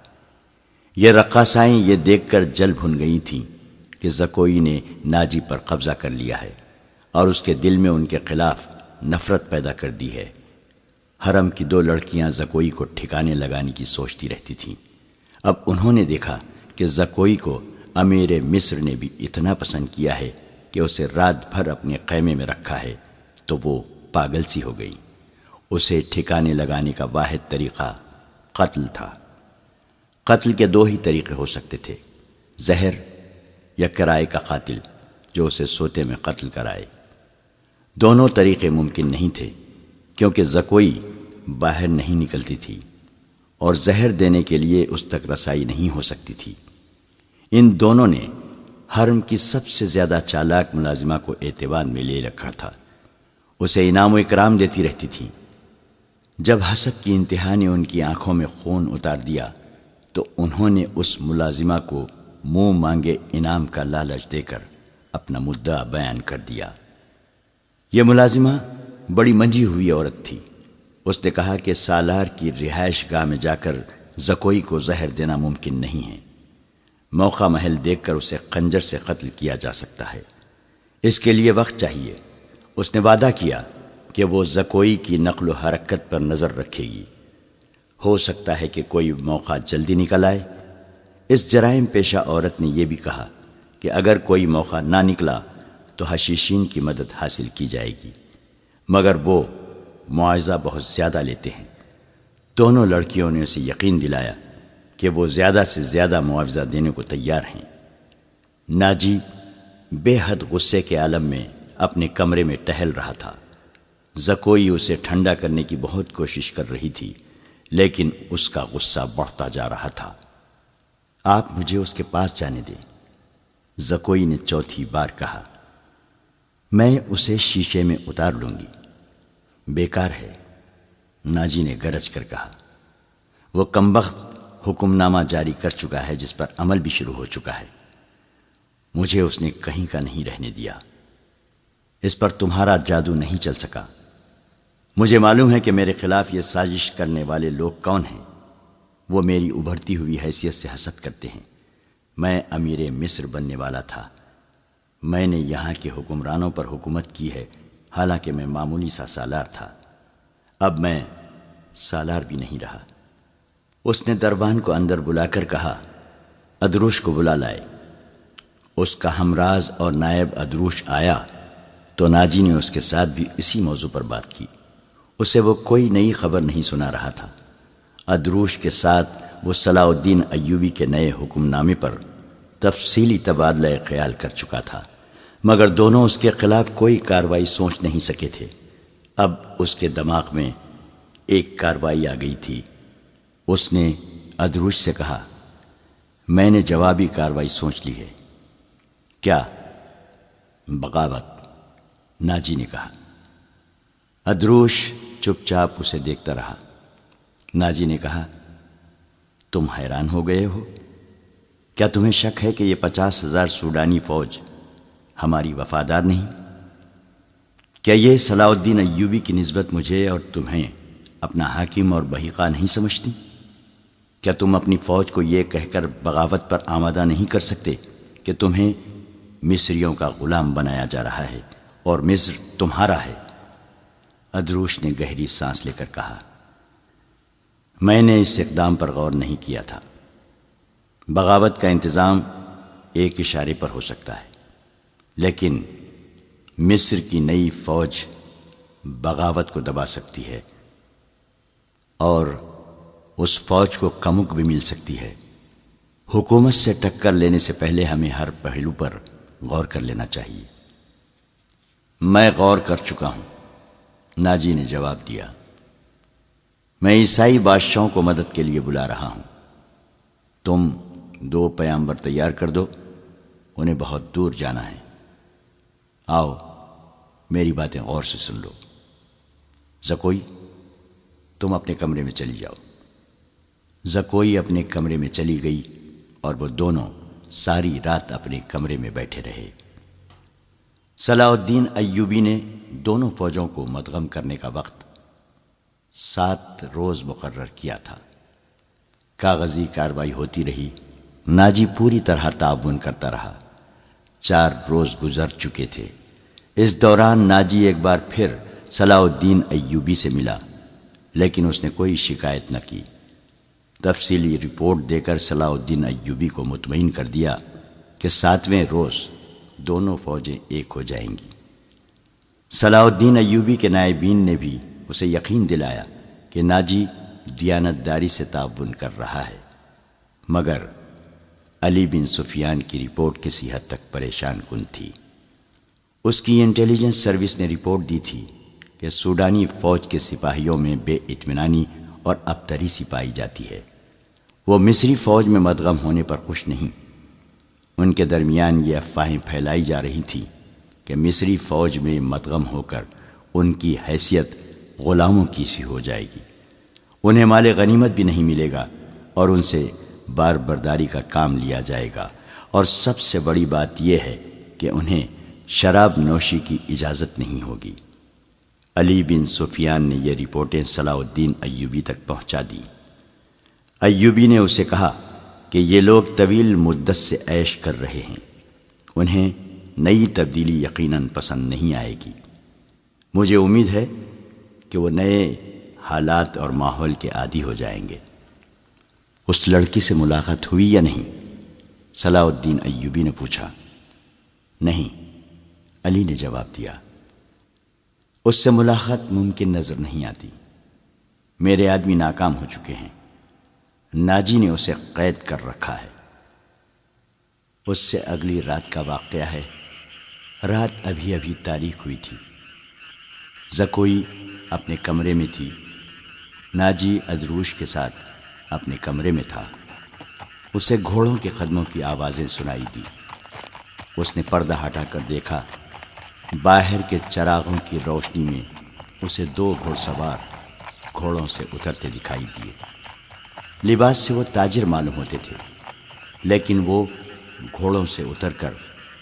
یہ رقاصائیں یہ دیکھ کر جل بھن گئی تھیں کہ زکوئی نے ناجی پر قبضہ کر لیا ہے اور اس کے دل میں ان کے خلاف نفرت پیدا کر دی ہے۔ حرم کی 2 لڑکیاں زکوئی کو ٹھکانے لگانے کی سوچتی رہتی تھیں۔ اب انہوں نے دیکھا کہ زکوئی کو امیر مصر نے بھی اتنا پسند کیا ہے کہ اسے رات بھر اپنے خیمے میں رکھا ہے، تو وہ پاگل سی ہو گئی۔ اسے ٹھکانے لگانے کا واحد طریقہ قتل تھا۔ قتل کے 2 ہی طریقے ہو سکتے تھے، زہر یا کرائے کا قاتل جو اسے سوتے میں قتل کرائے۔ دونوں طریقے ممکن نہیں تھے کیونکہ زکوئی باہر نہیں نکلتی تھی اور زہر دینے کے لیے اس تک رسائی نہیں ہو سکتی تھی۔ ان دونوں نے حرم کی سب سے زیادہ چالاک ملازمہ کو اعتماد میں لے رکھا تھا، اسے انعام و اکرام دیتی رہتی تھیں۔ جب حسد کی انتہا نے ان کی آنکھوں میں خون اتار دیا تو انہوں نے اس ملازمہ کو منہ مانگے انعام کا لالچ دے کر اپنا مدعا بیان کر دیا۔ یہ ملازمہ بڑی منجھی ہوئی عورت تھی۔ اس نے کہا کہ سالار کی رہائش گاہ میں جا کر زکوئی کو زہر دینا ممکن نہیں ہے، موقع محل دیکھ کر اسے خنجر سے قتل کیا جا سکتا ہے، اس کے لیے وقت چاہیے۔ اس نے وعدہ کیا کہ وہ زکوئی کی نقل و حرکت پر نظر رکھے گی، ہو سکتا ہے کہ کوئی موقع جلدی نکل آئے۔ اس جرائم پیشہ عورت نے یہ بھی کہا کہ اگر کوئی موقع نہ نکلا تو حشیشین کی مدد حاصل کی جائے گی، مگر وہ معاوضہ بہت زیادہ لیتے ہیں۔ دونوں لڑکیوں نے اسے یقین دلایا کہ وہ زیادہ سے زیادہ معاوضہ دینے کو تیار ہیں۔ ناجی بے حد غصے کے عالم میں اپنے کمرے میں ٹہل رہا تھا۔ زکوئی اسے ٹھنڈا کرنے کی بہت کوشش کر رہی تھی، لیکن اس کا غصہ بڑھتا جا رہا تھا۔ آپ مجھے اس کے پاس جانے دیں، زکوئی نے 4تھی بار کہا۔ میں اسے شیشے میں اتار لوں گی۔ بیکار ہے، ناجی نے گرج کر کہا۔ وہ کمبخت حکم نامہ جاری کر چکا ہے جس پر عمل بھی شروع ہو چکا ہے، مجھے اس نے کہیں کا نہیں رہنے دیا۔ اس پر تمہارا جادو نہیں چل سکا۔ مجھے معلوم ہے کہ میرے خلاف یہ سازش کرنے والے لوگ کون ہیں۔ وہ میری ابھرتی ہوئی حیثیت سے حسد کرتے ہیں۔ میں امیر مصر بننے والا تھا، میں نے یہاں کے حکمرانوں پر حکومت کی ہے، حالانکہ میں معمولی سا سالار تھا۔ اب میں سالار بھی نہیں رہا۔ اس نے دربان کو اندر بلا کر کہا، ادروش کو بلا لائے۔ اس کا ہمراز اور نائب ادروش آیا تو ناجی نے اس کے ساتھ بھی اسی موضوع پر بات کی۔ اسے وہ کوئی نئی خبر نہیں سنا رہا تھا۔ ادروش کے ساتھ وہ صلاح الدین ایوبی کے نئے حکم نامے پر تفصیلی تبادلہ خیال کر چکا تھا، مگر دونوں اس کے خلاف کوئی کارروائی سوچ نہیں سکے تھے۔ اب اس کے دماغ میں ایک کارروائی آ گئی تھی۔ اس نے ادروش سے کہا، میں نے جوابی کارروائی سوچ لی ہے۔ کیا؟ بغاوت، ناجی نے کہا۔ ادروش چپ چاپ اسے دیکھتا رہا۔ ناجی نے کہا، تم حیران ہو گئے ہو؟ کیا تمہیں شک ہے کہ یہ 50,000 سوڈانی فوج ہماری وفادار نہیں؟ کیا یہ صلاح الدین ایوبی کی نسبت مجھے اور تمہیں اپنا حاکم اور بحیقہ نہیں سمجھتی؟ کیا تم اپنی فوج کو یہ کہہ کر بغاوت پر آمادہ نہیں کر سکتے کہ تمہیں مصریوں کا غلام بنایا جا رہا ہے اور مصر تمہارا ہے؟ ادروش نے گہری سانس لے کر کہا، میں نے اس اقدام پر غور نہیں کیا تھا۔ بغاوت کا انتظام ایک اشارے پر ہو سکتا ہے، لیکن مصر کی نئی فوج بغاوت کو دبا سکتی ہے اور اس فوج کو کمک بھی مل سکتی ہے۔ حکومت سے ٹکر لینے سے پہلے ہمیں ہر پہلو پر غور کر لینا چاہیے۔ میں غور کر چکا ہوں، ناجی نے جواب دیا۔ میں عیسائی بادشاہوں کو مدد کے لیے بلا رہا ہوں۔ تم 2 پیامبر تیار کر دو، انہیں بہت دور جانا ہے۔ آؤ میری باتیں غور سے سن لو۔ زکوئی، تم اپنے کمرے میں چلی جاؤ۔ زکوئی اپنے کمرے میں چلی گئی اور وہ دونوں ساری رات اپنے کمرے میں بیٹھے رہے۔ صلاح الدین ایوبی نے دونوں فوجوں کو مدغم کرنے کا وقت 7 روز مقرر کیا تھا۔ کاغذی کارروائی ہوتی رہی۔ ناجی پوری طرح تعاون کرتا رہا۔ 4 روز گزر چکے تھے۔ اس دوران ناجی ایک بار پھر صلاح الدین ایوبی سے ملا، لیکن اس نے کوئی شکایت نہ کی۔ تفصیلی رپورٹ دے کر صلاح الدین ایوبی کو مطمئن کر دیا کہ 7ویں روز دونوں فوجیں ایک ہو جائیں گی۔ صلاح الدین ایوبی کے نائبین نے بھی اسے یقین دلایا کہ ناجی دیانتداری سے تعاون کر رہا ہے، مگر علی بن سفیان کی رپورٹ کسی حد تک پریشان کن تھی۔ اس کی انٹیلیجنس سروس نے رپورٹ دی تھی کہ سوڈانی فوج کے سپاہیوں میں بے اطمینانی اور ابتریسی پائی جاتی ہے۔ وہ مصری فوج میں مدغم ہونے پر خوش نہیں۔ ان کے درمیان یہ افواہیں پھیلائی جا رہی تھیں کہ مصری فوج میں مدغم ہو کر ان کی حیثیت غلاموں کی سی ہو جائے گی، انہیں مال غنیمت بھی نہیں ملے گا اور ان سے بار برداری کا کام لیا جائے گا، اور سب سے بڑی بات یہ ہے کہ انہیں شراب نوشی کی اجازت نہیں ہوگی۔ علی بن سفیان نے یہ رپورٹیں صلاح الدین ایوبی تک پہنچا دی۔ ایوبی نے اسے کہا کہ یہ لوگ طویل مدت سے عیش کر رہے ہیں، انہیں نئی تبدیلی یقیناً پسند نہیں آئے گی۔ مجھے امید ہے کہ وہ نئے حالات اور ماحول کے عادی ہو جائیں گے۔ اس لڑکی سے ملاقات ہوئی یا نہیں؟ صلاح الدین ایوبی نے پوچھا۔ نہیں، علی نے جواب دیا۔ اس سے ملاقات ممکن نظر نہیں آتی۔ میرے آدمی ناکام ہو چکے ہیں۔ ناجی نے اسے قید کر رکھا ہے۔ اس سے اگلی رات کا واقعہ ہے۔ رات ابھی ابھی تاریک ہوئی تھی۔ زکوئی اپنے کمرے میں تھی۔ ناجی ادروش کے ساتھ اپنے کمرے میں تھا۔ اسے گھوڑوں کے قدموں کی آوازیں سنائی دی۔ اس نے پردہ ہٹا کر دیکھا۔ باہر کے چراغوں کی روشنی میں اسے 2 گھوڑ سوار گھوڑوں سے اترتے دکھائی دیے۔ لباس سے وہ تاجر معلوم ہوتے تھے، لیکن وہ گھوڑوں سے اتر کر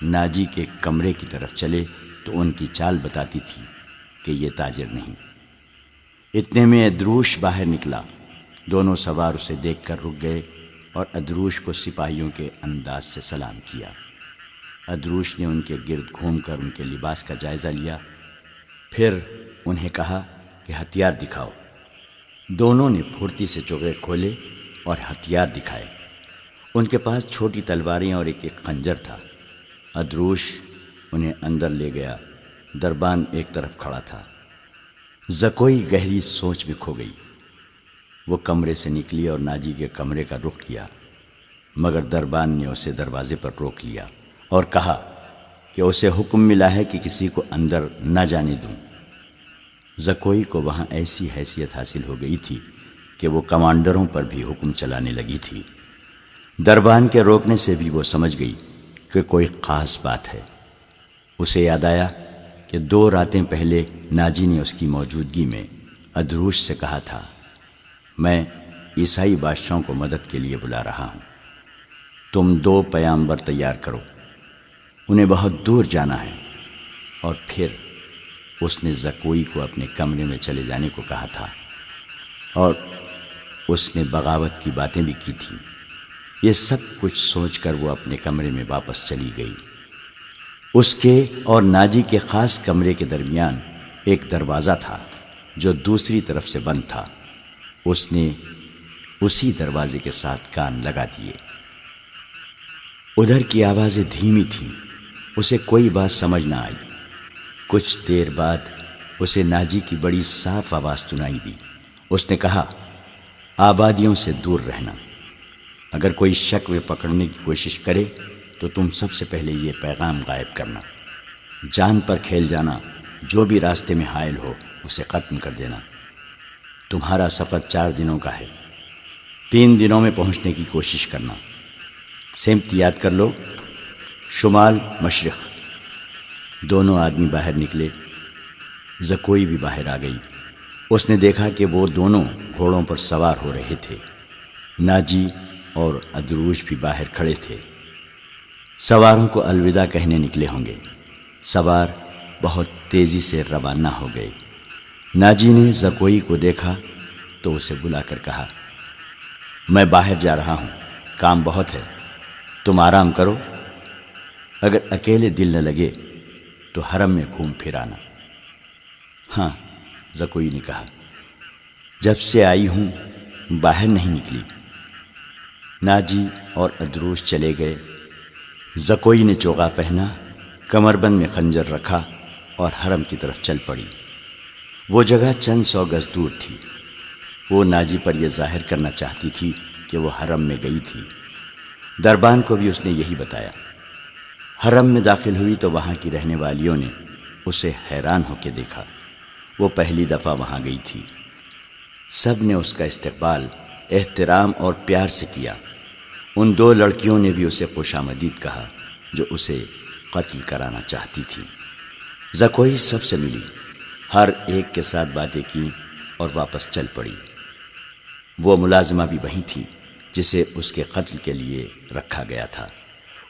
ناجی کے کمرے کی طرف چلے تو ان کی چال بتاتی تھی کہ یہ تاجر نہیں۔ اتنے میں ادروش باہر نکلا۔ دونوں سوار اسے دیکھ کر رک گئے اور ادروش کو سپاہیوں کے انداز سے سلام کیا۔ ادروش نے ان کے گرد گھوم کر ان کے لباس کا جائزہ لیا، پھر انہیں کہا کہ ہتھیار دکھاؤ۔ دونوں نے پھرتی سے چوغے کھولے اور ہتھیار دکھائے۔ ان کے پاس چھوٹی تلواریں اور ایک خنجر تھا۔ ادروش انہیں اندر لے گیا۔ دربان ایک طرف کھڑا تھا۔ زکوئی گہری سوچ میں کھو گئی۔ وہ کمرے سے نکلی اور ناجی کے کمرے کا رخ کیا، مگر دربان نے اسے دروازے پر روک لیا اور کہا کہ اسے حکم ملا ہے کہ کسی کو اندر نہ جانے دوں۔ زکوئی کو وہاں ایسی حیثیت حاصل ہو گئی تھی کہ وہ کمانڈروں پر بھی حکم چلانے لگی تھی۔ دربان کے روکنے سے بھی وہ سمجھ گئی کہ کوئی خاص بات ہے۔ اسے یاد آیا کہ 2 راتیں پہلے ناجی نے اس کی موجودگی میں ادروش سے کہا تھا، میں عیسائی بادشاہوں کو مدد کے لیے بلا رہا ہوں، تم 2 پیامبر تیار کرو، انہیں بہت دور جانا ہے۔ اور پھر اس نے زکوئی کو اپنے کمرے میں چلے جانے کو کہا تھا، اور اس نے بغاوت کی باتیں بھی کی تھیں۔ یہ سب کچھ سوچ کر وہ اپنے کمرے میں واپس چلی گئی۔ اس کے اور ناجی کے خاص کمرے کے درمیان ایک دروازہ تھا جو دوسری طرف سے بند تھا۔ اس نے اسی دروازے کے ساتھ کان لگا دیے۔ ادھر کی آوازیں دھیمی تھیں، اسے کوئی بات سمجھ نہ آئی۔ کچھ دیر بعد اسے ناجی کی بڑی صاف آواز سنائی دی۔ اس نے کہا، آبادیوں سے دور رہنا، اگر کوئی شک میں پکڑنے کی کوشش کرے تو تم سب سے پہلے یہ پیغام غائب کرنا، جان پر کھیل جانا، جو بھی راستے میں حائل ہو اسے ختم کر دینا۔ تمہارا سفر 4 دنوں کا ہے، 3 دنوں میں پہنچنے کی کوشش کرنا۔ سمت یاد کر لو، شمال مشرق۔ دونوں آدمی باہر نکلے۔ زکوئی بھی باہر آ گئی۔ اس نے دیکھا کہ وہ دونوں گھوڑوں پر سوار ہو رہے تھے۔ ناجی اور ادروش بھی باہر کھڑے تھے۔ سواروں کو الوداع کہنے نکلے ہوں گے۔ سوار بہت تیزی سے روانہ ہو گئے۔ ناجی نے زکوئی کو دیکھا تو اسے بلا کر کہا، میں باہر جا رہا ہوں، کام بہت ہے، تم آرام کرو، اگر اکیلے دل نہ لگے تو حرم میں گھوم پھر آنا۔ ہاں، زکوئی نے کہا، جب سے آئی ہوں باہر نہیں نکلی۔ ناجی اور ادروس چلے گئے۔ زکوئی نے چوغا پہنا، کمر بند میں خنجر رکھا اور حرم کی طرف چل پڑی۔ وہ جگہ چند 100 گز دور تھی۔ وہ ناجی پر یہ ظاہر کرنا چاہتی تھی کہ وہ حرم میں گئی تھی۔ دربان کو بھی اس نے یہی بتایا۔ حرم میں داخل ہوئی تو وہاں کی رہنے والیوں نے اسے حیران ہو کے دیکھا۔ وہ پہلی دفعہ وہاں گئی تھی۔ سب نے اس کا استقبال احترام اور پیار سے کیا۔ ان 2 لڑکیوں نے بھی اسے خوش آمدید کہا جو اسے قتل کرانا چاہتی تھی۔ زکوئی سب سے ملی، ہر ایک کے ساتھ باتیں کی اور واپس چل پڑی۔ وہ ملازمہ بھی وہیں تھی جسے اس کے قتل کے لیے رکھا گیا تھا۔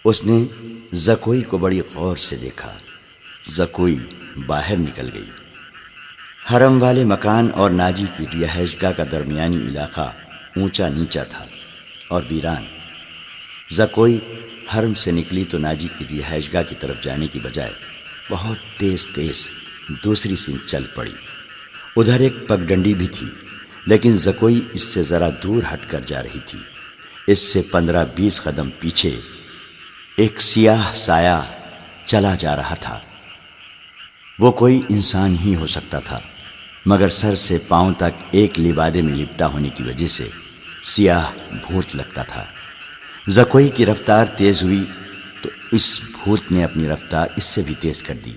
اس نے زکوئی کو بڑی غور سے دیکھا۔ زکوئی باہر نکل گئی۔ حرم والے مکان اور ناجی کی رہائش گاہ کا درمیانی علاقہ اونچا نیچا تھا اور ویران۔ زکوئی حرم سے نکلی تو ناجی کی رہائش گاہ کی طرف جانے کی بجائے بہت تیز تیز دوسری سمت چل پڑی۔ ادھر ایک پگڈنڈی بھی تھی، لیکن زکوئی اس سے ذرا دور ہٹ کر جا رہی تھی۔ اس سے 15-20 قدم پیچھے ایک سیاہ سایہ چلا جا رہا تھا۔ وہ کوئی انسان ہی ہو سکتا تھا، مگر سر سے پاؤں تک ایک لبادے میں لپٹا ہونے کی وجہ سے سیاہ بھوت لگتا تھا۔ زکوئی کی رفتار تیز ہوئی تو اس بھوت نے اپنی رفتار اس سے بھی تیز کر دی۔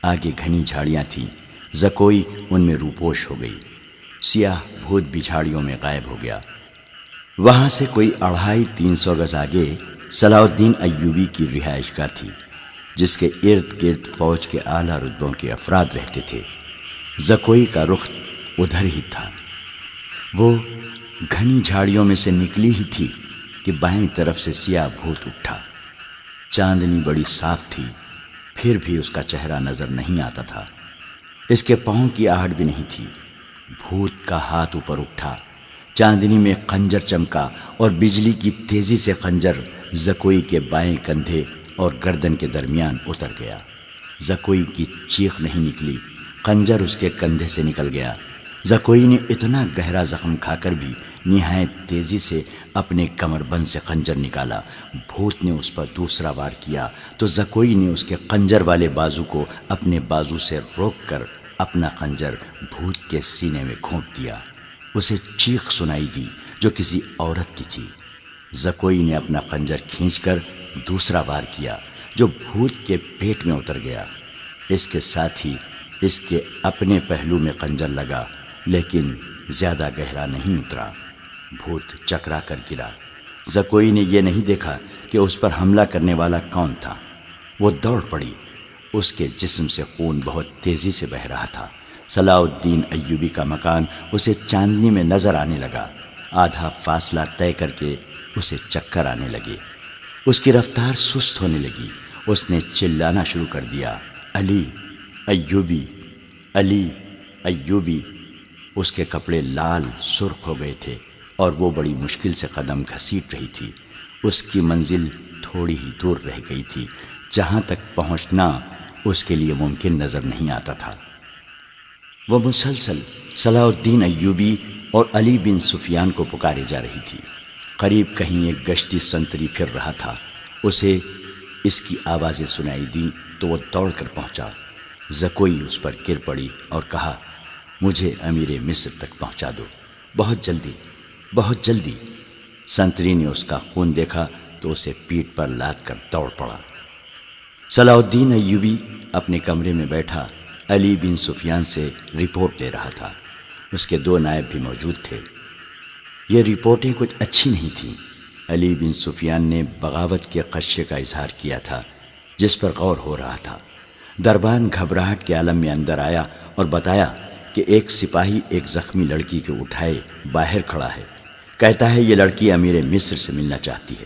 آگے گھنی جھاڑیاں تھیں، زکوئی ان میں روپوش ہو گئی۔ سیاہ بھوت بھی جھاڑیوں میں غائب ہو گیا۔ وہاں سے کوئی 250-300 گز آگے صلاح الدین ایوبی کی رہائش گاہ تھی، جس کے ارد گرد فوج کے اعلیٰ رتبوں کے افراد رہتے تھے۔ زکوئی کا رخ ادھر ہی تھا۔ وہ گھنی جھاڑیوں میں سے نکلی ہی تھی کہ بائیں طرف سے سیاہ بھوت اٹھا۔ چاندنی بڑی صاف تھی، پھر بھی اس کا چہرہ نظر نہیں آتا تھا۔ اس کے پاؤں کی آہٹ بھی نہیں تھی۔ بھوت کا ہاتھ اوپر اٹھا، چاندنی میں خنجر چمکا اور بجلی کی تیزی سے خنجر زکوئی کے بائیں کندھے اور گردن کے درمیان اتر گیا۔ زکوئی کی چیخ نہیں نکلی، خنجر اس کے کندھے سے نکل گیا۔ زکوئی نے اتنا گہرا زخم کھا کر بھی نہایت تیزی سے اپنے کمر بند سے خنجر نکالا۔ بھوت نے اس پر دوسرا وار کیا تو زکوئی نے اس کے خنجر والے بازو کو اپنے بازو سے روک کر اپنا خنجر بھوت کے سینے میں گھونپ دیا۔ اسے چیخ سنائی دی جو کسی عورت کی تھی۔ زکوئی نے اپنا خنجر کھینچ کر دوسرا وار کیا جو بھوت کے پیٹ میں اتر گیا۔ اس کے ساتھ ہی اس کے اپنے پہلو میں خنجر لگا، لیکن زیادہ گہرا نہیں اترا۔ بھوت چکرا کر گرا۔ زکوئی نے یہ نہیں دیکھا کہ اس پر حملہ کرنے والا کون تھا۔ وہ دوڑ پڑی۔ اس کے جسم سے خون بہت تیزی سے بہہ رہا تھا۔ صلاح الدین ایوبی کا مکان اسے چاندنی میں نظر آنے لگا۔ آدھا فاصلہ طے کر کے اسے چکر آنے لگے۔ اس کی رفتار سست ہونے لگی۔ اس نے چلانا شروع کر دیا، علی ایوبی، علی ایوبی۔ اس کے کپڑے لال سرخ ہو گئے تھے اور وہ بڑی مشکل سے قدم گھسیٹ رہی تھی۔ اس کی منزل تھوڑی ہی دور رہ گئی تھی، جہاں تک پہنچنا اس کے لیے ممکن نظر نہیں آتا تھا۔ وہ مسلسل صلاح الدین ایوبی اور علی بن سفیان کو پکارے جا رہی تھی۔ قریب کہیں ایک گشتی سنتری پھر رہا تھا۔ اسے اس کی آوازیں سنائی دیں تو وہ دوڑ کر پہنچا۔ زکوئی اس پر گر پڑی اور کہا، مجھے امیر مصر تک پہنچا دو، بہت جلدی، بہت جلدی۔ سنتری نے اس کا خون دیکھا تو اسے پیٹھ پر لاد کر دوڑ پڑا۔ صلاح الدین ایوبی اپنے کمرے میں بیٹھا علی بن سفیان سے رپورٹ لے رہا تھا۔ اس کے 2 نائب بھی موجود تھے۔ یہ رپورٹیں کچھ اچھی نہیں تھیں۔ علی بن سفیان نے بغاوت کے خدشے کا اظہار کیا تھا جس پر غور ہو رہا تھا۔ دربان گھبراہٹ کے عالم میں اندر آیا اور بتایا کہ ایک سپاہی ایک زخمی لڑکی کو اٹھائے باہر کھڑا ہے، کہتا ہے یہ لڑکی امیر مصر سے ملنا چاہتی ہے۔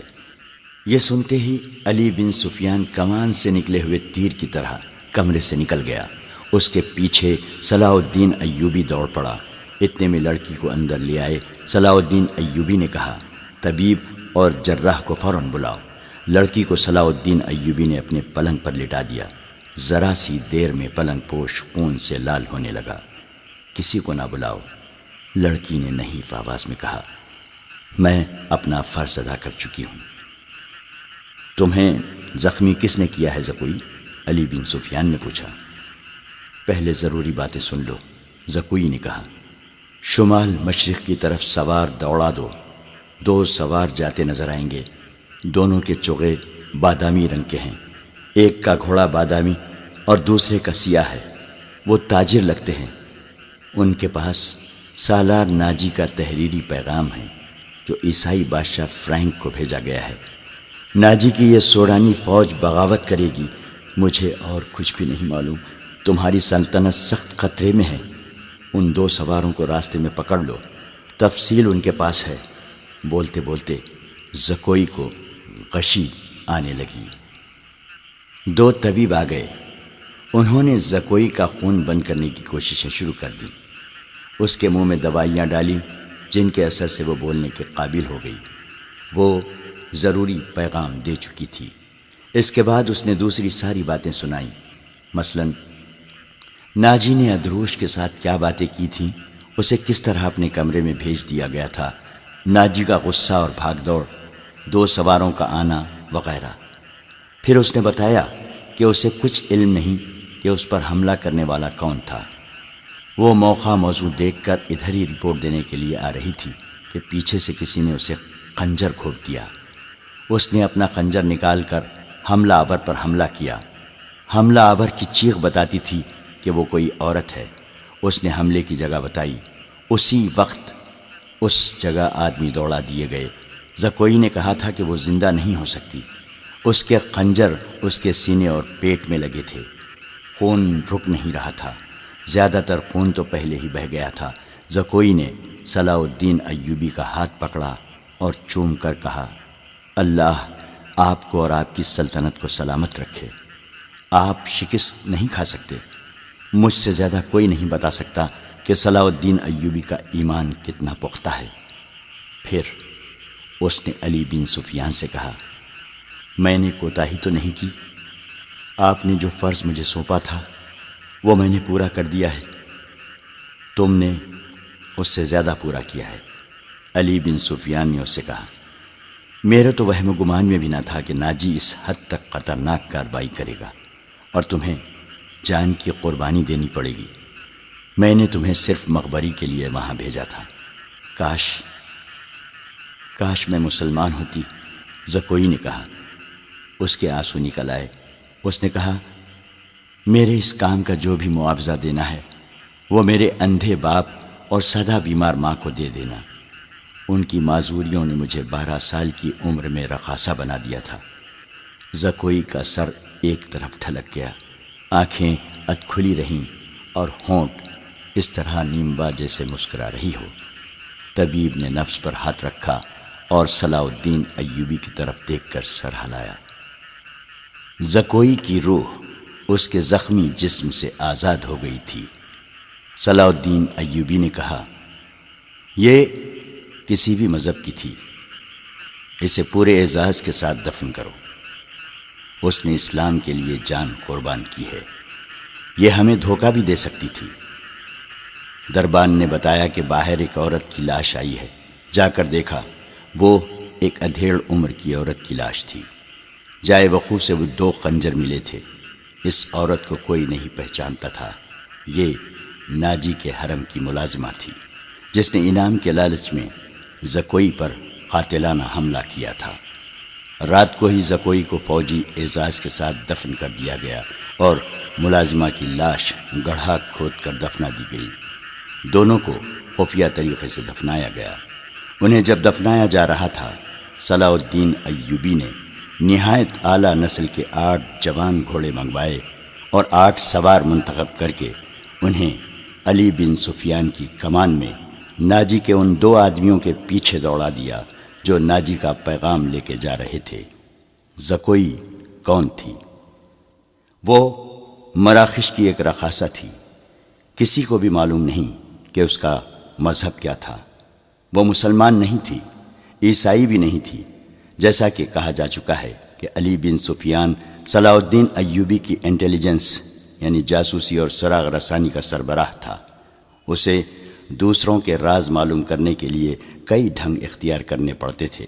یہ سنتے ہی علی بن سفیان کمان سے نکلے ہوئے تیر کی طرح کمرے سے نکل گیا۔ اس کے پیچھے صلاح الدین ایوبی دوڑ پڑا۔ اتنے میں لڑکی کو اندر لے آئے۔ صلاح الدین ایوبی نے کہا، طبیب اور جراح کو فوراً بلاؤ۔ لڑکی کو صلاح الدین ایوبی نے اپنے پلنگ پر لٹا دیا۔ ذرا سی دیر میں پلنگ پوش خون سے لال ہونے لگا۔ کسی کو نہ بلاؤ، لڑکی نے نحیف آواز میں کہا، میں اپنا فرض ادا کر چکی ہوں۔ تمہیں زخمی کس نے کیا ہے زکوئی؟ علی بن سفیان نے پوچھا۔ پہلے ضروری باتیں سن لو، زکوئی نے کہا۔ شمال مشرق کی طرف سوار دوڑا دو۔ 2 سوار جاتے نظر آئیں گے۔ دونوں کے چوغے بادامی رنگ کے ہیں۔ ایک کا گھوڑا بادامی اور دوسرے کا سیاہ ہے۔ وہ تاجر لگتے ہیں۔ ان کے پاس سالار ناجی کا تحریری پیغام ہے جو عیسائی بادشاہ فرینک کو بھیجا گیا ہے۔ ناجی کی یہ سوڈانی فوج بغاوت کرے گی۔ مجھے اور کچھ بھی نہیں معلوم۔ تمہاری سلطنت سخت خطرے میں ہے۔ ان 2 سواروں کو راستے میں پکڑ لو، تفصیل ان کے پاس ہے۔ بولتے بولتے زکوئی کو غشی آنے لگی۔ 2 طبیب آ گئے۔ انہوں نے زکوئی کا خون بند کرنے کی کوششیں شروع کر دیں۔ اس کے منہ میں دوائیاں ڈالیں جن کے اثر سے وہ بولنے کے قابل ہو گئی۔ وہ ضروری پیغام دے چکی تھی۔ اس کے بعد اس نے دوسری ساری باتیں سنائیں، مثلاً ناجی نے ادروش کے ساتھ کیا باتیں کی تھیں، اسے کس طرح اپنے کمرے میں بھیج دیا گیا تھا، ناجی کا غصہ اور بھاگ دوڑ، 2 سواروں کا آنا وغیرہ۔ پھر اس نے بتایا کہ اسے کچھ علم نہیں کہ اس پر حملہ کرنے والا کون تھا۔ وہ موقع موضوع دیکھ کر ادھر ہی رپورٹ دینے کے لیے آ رہی تھی کہ پیچھے سے کسی نے اسے خنجر گھونپ دیا۔ اس نے اپنا خنجر نکال کر حملہ آور پر حملہ کیا۔ حملہ آور کی چیخ بتاتی تھی کہ وہ کوئی عورت ہے۔ اس نے حملے کی جگہ بتائی۔ اسی وقت اس جگہ آدمی دوڑا دیے گئے۔ زکوئی نے کہا تھا کہ وہ زندہ نہیں ہو سکتی۔ اس کے خنجر اس کے سینے اور پیٹ میں لگے تھے۔ خون رک نہیں رہا تھا۔ زیادہ تر خون تو پہلے ہی بہہ گیا تھا۔ زکوئی نے صلاح الدین ایوبی کا ہاتھ پکڑا اور چوم کر کہا، اللہ آپ کو اور آپ کی سلطنت کو سلامت رکھے۔ آپ شکست نہیں کھا سکتے۔ مجھ سے زیادہ کوئی نہیں بتا سکتا کہ صلاح الدین ایوبی کا ایمان کتنا پختہ ہے۔ پھر اس نے علی بن سفیان سے کہا، میں نے کوتاہی تو نہیں کی؟ آپ نے جو فرض مجھے سونپا تھا وہ میں نے پورا کر دیا ہے۔ تم نے اس سے زیادہ پورا کیا ہے۔ علی بن سفیان نے اس سے کہا، میرے تو وہم و گمان میں بھی نہ تھا کہ ناجی اس حد تک خطرناک کارروائی کرے گا اور تمہیں جان کی قربانی دینی پڑے گی۔ میں نے تمہیں صرف مخبری کے لیے وہاں بھیجا تھا۔ کاش میں مسلمان ہوتی، زکوئی نے کہا۔ اس کے آنسو نکل آئے۔ اس نے کہا، میرے اس کام کا جو بھی معاوضہ دینا ہے وہ میرے اندھے باپ اور سدا بیمار ماں کو دے دینا۔ ان کی معذوریوں نے مجھے 12 سال کی عمر میں رقاصہ بنا دیا تھا۔ زکوئی کا سر ایک طرف ڈھلک گیا، آنکھیں اد کھلی رہیں اور ہونٹ اس طرح نیمبا جیسے مسکرا رہی ہو۔ طبیب نے نفس پر ہاتھ رکھا اور صلاح الدین ایوبی کی طرف دیکھ کر سر ہلایا۔ زکوئی کی روح اس کے زخمی جسم سے آزاد ہو گئی تھی۔ صلاح الدین ایوبی نے کہا، یہ کسی بھی مذہب کی تھی، اسے پورے اعزاز کے ساتھ دفن کرو۔ اس نے اسلام کے لیے جان قربان کی ہے، یہ ہمیں دھوکہ بھی دے سکتی تھی۔ دربان نے بتایا کہ باہر ایک عورت کی لاش آئی ہے۔ جا کر دیکھا، وہ ایک ادھیڑ عمر کی عورت کی لاش تھی۔ جائے وقوع سے وہ 2 خنجر ملے تھے۔ اس عورت کو کوئی نہیں پہچانتا تھا۔ یہ ناجی کے حرم کی ملازمہ تھی جس نے انعام کے لالچ میں زکوئی پر قاتلانہ حملہ کیا تھا۔ رات کو ہی زکوئی کو فوجی اعزاز کے ساتھ دفن کر دیا گیا اور ملازمہ کی لاش گڑھا کھود کر دفنا دی گئی۔ دونوں کو خفیہ طریقے سے دفنایا گیا۔ انہیں جب دفنایا جا رہا تھا، صلاح الدین ایوبی نے نہایت اعلیٰ نسل کے 8 جوان گھوڑے منگوائے اور 8 سوار منتخب کر کے انہیں علی بن سفیان کی کمان میں ناجی کے ان 2 آدمیوں کے پیچھے دوڑا دیا جو ناجی کا پیغام لے کے جا رہے تھے۔ زکوئی کون تھی؟ وہ مراکش کی ایک رقاصہ تھی۔ کسی کو بھی معلوم نہیں کہ اس کا مذہب کیا تھا۔ وہ مسلمان نہیں تھی، عیسائی بھی نہیں تھی، جیسا کہ کہا جا چکا ہے کہ علی بن سفیان صلاح الدین ایوبی کی انٹیلیجنس یعنی جاسوسی اور سراغ رسانی کا سربراہ تھا۔ اسے دوسروں کے راز معلوم کرنے کے لیے کئی ڈھنگ اختیار کرنے پڑتے تھے۔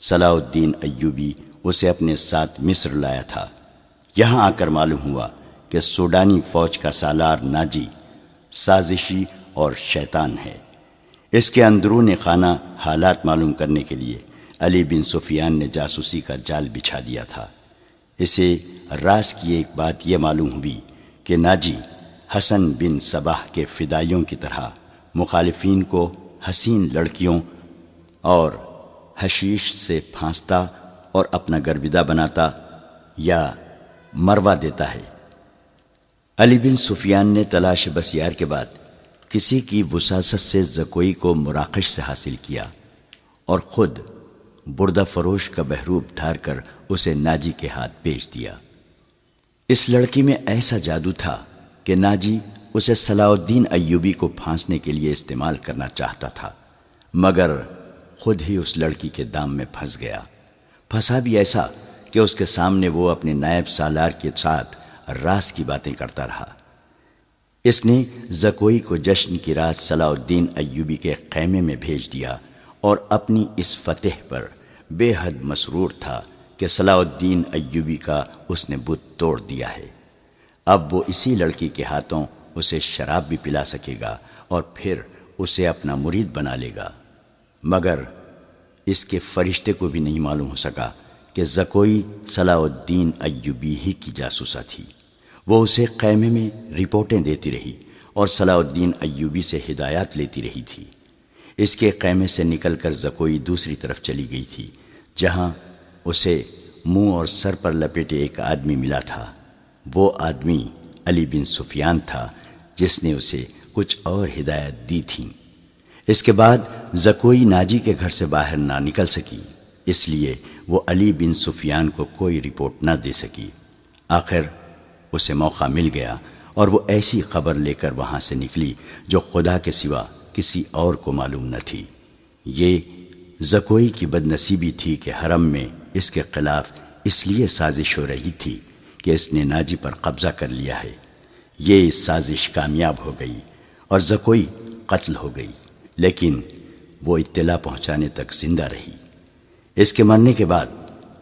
صلاح الدین ایوبی اسے اپنے ساتھ مصر لایا تھا۔ یہاں آ کر معلوم ہوا کہ سوڈانی فوج کا سالار ناجی سازشی اور شیطان ہے۔ اس کے اندرون خانہ حالات معلوم کرنے کے لیے علی بن سفیان نے جاسوسی کا جال بچھا دیا تھا۔ اسے راز کی ایک بات یہ معلوم ہوئی کہ ناجی حسن بن صباح کے فدائیوں کی طرح مخالفین کو حسین لڑکیوں اور حشیش سے پھانستا اور اپنا گرویدہ بناتا یا مروا دیتا ہے۔ علی بن سفیان نے تلاش بسیار کے بعد کسی کی وساست سے زکوئی کو مراکش سے حاصل کیا اور خود بردہ فروش کا بہروپ دھار کر اسے ناجی کے ہاتھ بیچ دیا۔ اس لڑکی میں ایسا جادو تھا کہ ناجی اسے صلاح الدین ایوبی کو پھانسنے کے لیے استعمال کرنا چاہتا تھا، مگر خود ہی اس لڑکی کے دام میں پھنس گیا۔ پھنسا بھی ایسا کہ اس کے سامنے وہ اپنے نائب سالار کے ساتھ راز کی باتیں کرتا رہا۔ اس نے زکوئی کو جشن کی رات صلاح الدین ایوبی کے خیمے میں بھیج دیا اور اپنی اس فتح پر بے حد مسرور تھا کہ صلاح الدین ایوبی کا اس نے بت توڑ دیا ہے۔ اب وہ اسی لڑکی کے ہاتھوں اسے شراب بھی پلا سکے گا اور پھر اسے اپنا مرید بنا لے گا۔ مگر اس کے فرشتے کو بھی نہیں معلوم ہو سکا کہ زکوئی صلاح الدین ایوبی ہی کی جاسوسہ تھی۔ وہ اسے خیمے میں رپورٹیں دیتی رہی اور صلاح الدین ایوبی سے ہدایات لیتی رہی تھی۔ اس کے خیمے سے نکل کر زکوئی دوسری طرف چلی گئی تھی، جہاں اسے منہ اور سر پر لپیٹے ایک آدمی ملا تھا۔ وہ آدمی علی بن سفیان تھا، جس نے اسے کچھ اور ہدایت دی تھیں۔ اس کے بعد زکوئی ناجی کے گھر سے باہر نہ نکل سکی، اس لیے وہ علی بن سفیان کو کوئی رپورٹ نہ دے سکی۔ آخر اسے موقع مل گیا اور وہ ایسی خبر لے کر وہاں سے نکلی جو خدا کے سوا کسی اور کو معلوم نہ تھی۔ یہ زکوئی کی بد نصیبی تھی کہ حرم میں اس کے خلاف اس لیے سازش ہو رہی تھی کہ اس نے ناجی پر قبضہ کر لیا ہے۔ یہ سازش کامیاب ہو گئی اور زکوئی قتل ہو گئی، لیکن وہ اطلاع پہنچانے تک زندہ رہی۔ اس کے مرنے کے بعد